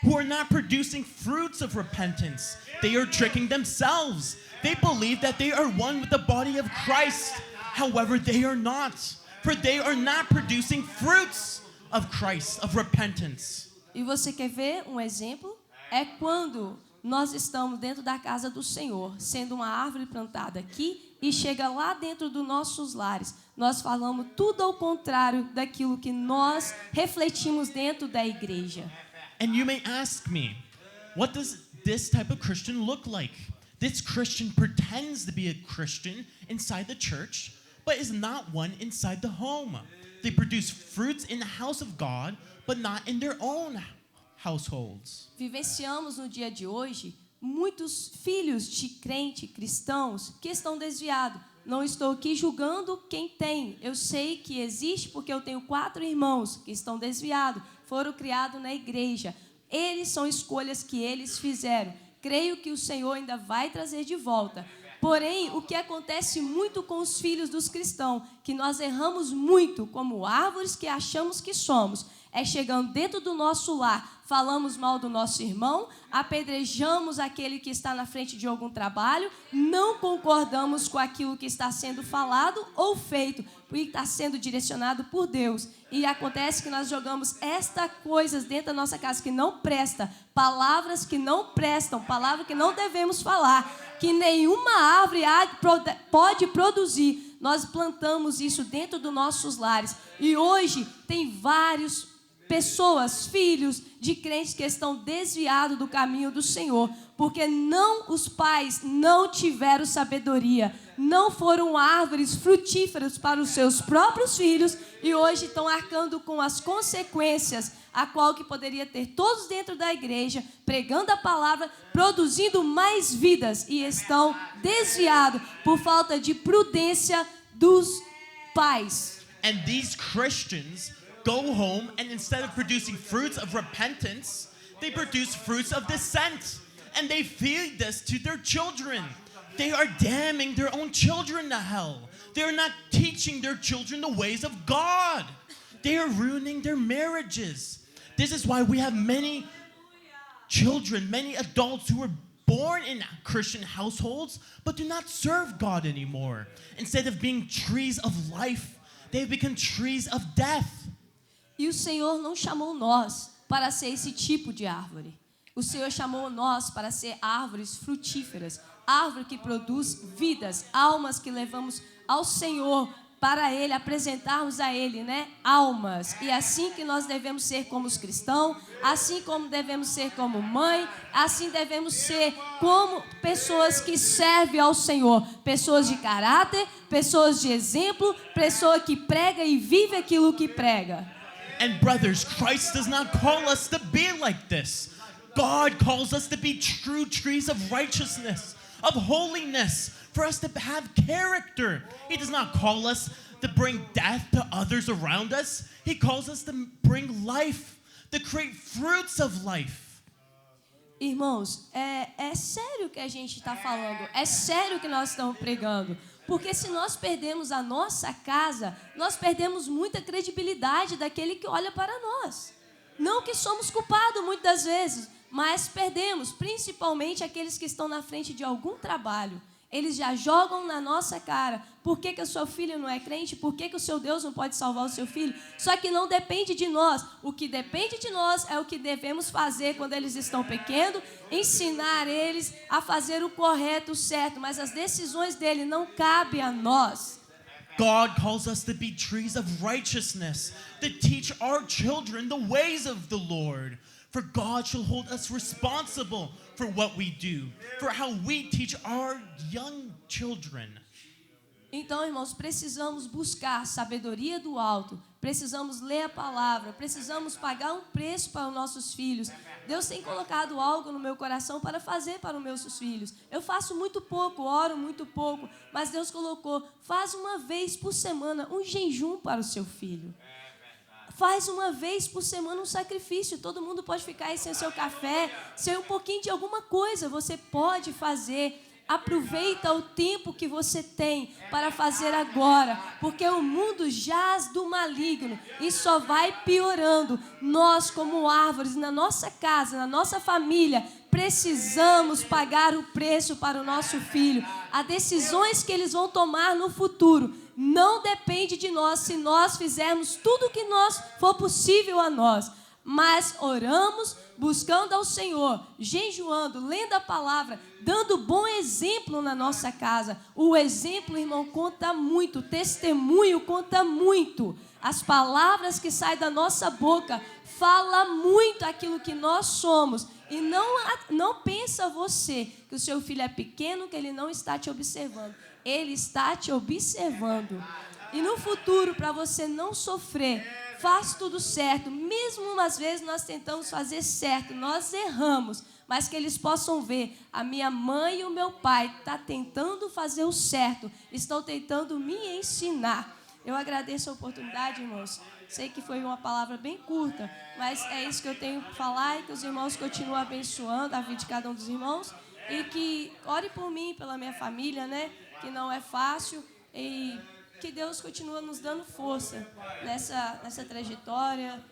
who are not producing fruits of repentance, they are tricking themselves. They believe that they are one with the body of Christ. However, they are not, for they are not producing fruits of Christ, of repentance. E você quer ver um exemplo? É quando nós estamos dentro da casa do Senhor, sendo uma árvore plantada aqui, e chega lá dentro dos nossos lares. Nós falamos tudo ao contrário daquilo que nós refletimos dentro da igreja. And you may ask me, what does this type of Christian look like? This Christian pretends to be a Christian inside the church, but is not one inside the home. They produce fruits in the house of God, but not in their own households. Vivenciamos no dia de hoje muitos filhos de crente, cristãos, que estão desviados. Não estou aqui julgando quem tem. Eu sei que existe porque eu tenho 4 irmãos que estão desviados, foram criados na igreja. Eles são escolhas que eles fizeram. Creio que o Senhor ainda vai trazer de volta. Porém, o que acontece muito com os filhos dos cristãos, que nós erramos muito como árvores que achamos que somos, é chegando dentro do nosso lar, falamos mal do nosso irmão, apedrejamos aquele que está na frente de algum trabalho, não concordamos com aquilo que está sendo falado ou feito, porque está sendo direcionado por Deus. E acontece que nós jogamos estas coisas dentro da nossa casa que não presta, palavras que não prestam, palavras que não devemos falar, que nenhuma árvore pode produzir. Nós plantamos isso dentro dos nossos lares. E hoje tem várias pessoas, filhos de crentes que estão desviados do caminho do Senhor, porque os pais não tiveram sabedoria, não foram árvores frutíferas para os seus próprios filhos e hoje estão arcando com as consequências, a qual que poderia ter todos dentro da igreja, pregando a palavra, produzindo mais vidas e estão desviados por falta de prudência dos pais. And these Christians go home and instead of producing fruits of repentance, they produce fruits of dissent. And they feed this to their children. They are damning their own children to hell. They are not teaching their children the ways of God. They are ruining their marriages. This is why we have many children, many adults who were born in Christian households, but do not serve God anymore. Instead of being trees of life, they have become trees of death. E o Senhor não chamou nós para ser esse tipo de árvore. O Senhor chamou nós para ser árvores frutíferas, árvore que produz vidas, almas que levamos ao Senhor para Ele, apresentarmos a Ele, né? Almas. E assim que nós devemos ser como os cristãos, assim como devemos ser como mãe, assim devemos ser como pessoas que servem ao Senhor, pessoas de caráter, pessoas de exemplo, pessoa que prega e vive aquilo que prega. And brothers, Christ does not call us to be like this. God calls us to be true trees of righteousness, of holiness, for us to have character. He does not call us to bring death to others around us. He calls us to bring life, to create fruits of life. Irmãos, é sério o que a gente está falando, é sério o que nós estamos pregando. Porque se nós perdemos a nossa casa, nós perdemos muita credibilidade daquele que olha para nós. Não que somos culpados muitas das vezes, mas perdemos, principalmente aqueles que estão na frente de algum trabalho. Eles já jogam na nossa cara. Por que o seu filho não é crente? Por que o seu Deus não pode salvar o seu filho? Só que não depende de nós. O que depende de nós é o que devemos fazer quando eles estão pequenos, ensinar eles a fazer o correto, o certo. Mas as decisões dele não cabem a nós. God calls us to be trees of righteousness, to teach our children the ways of the Lord. For God shall hold us responsible for what we do, for how we teach our young children. Então, irmãos, precisamos buscar sabedoria do alto, precisamos ler a palavra, precisamos pagar um preço para os nossos filhos. Deus tem colocado algo no meu coração para fazer para os meus filhos. Eu faço muito pouco, oro muito pouco, mas Deus colocou, faz uma vez por semana um jejum para o seu filho. Faz uma vez por semana um sacrifício. Todo mundo pode ficar aí sem o seu café, sem um pouquinho de alguma coisa. Você pode fazer. Aproveita o tempo que você tem para fazer agora, porque o mundo jaz do maligno e só vai piorando. Nós, como árvores, na nossa casa, na nossa família, precisamos pagar o preço para o nosso filho. As decisões que eles vão tomar no futuro não depende de nós, se nós fizermos tudo o que for possível a nós. Mas oramos, buscando ao Senhor, jejuando, lendo a palavra, dando bom exemplo na nossa casa. O exemplo, irmão, conta muito, o testemunho conta muito. As palavras que saem da nossa boca falam muito aquilo que nós somos. E não pensa você que o seu filho é pequeno, que ele não está te observando. Ele está te observando. E no futuro, para você não sofrer, faz tudo certo. Mesmo às vezes nós tentamos fazer certo, nós erramos, mas que eles possam ver, a minha mãe e o meu pai estão tentando fazer o certo, estão tentando me ensinar. Eu agradeço a oportunidade, irmãos. Sei que foi uma palavra bem curta, mas é isso que eu tenho para falar e que os irmãos continuem abençoando a vida de cada um dos irmãos e que ore por mim, pela minha família, né? Que não é fácil e que Deus continua nos dando força nessa trajetória.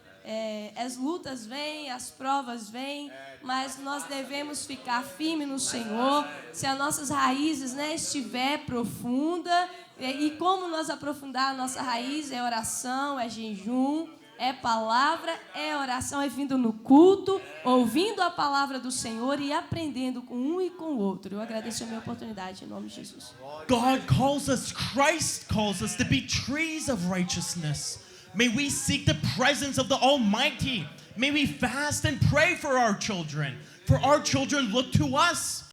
As lutas vêm, as provas vêm, mas nós devemos ficar firmes no Senhor. Se as nossas raízes, né, estiver profunda, e como nós aprofundar a nossa raiz é oração, é jejum, é palavra, é oração, é vindo no culto, ouvindo a palavra do Senhor e aprendendo com um e com o outro. Eu agradeço a minha oportunidade, em nome de Jesus. God calls us, Christ calls us to be trees of righteousness. May we seek the presence of the Almighty. May we fast and pray for our children. For our children look to us.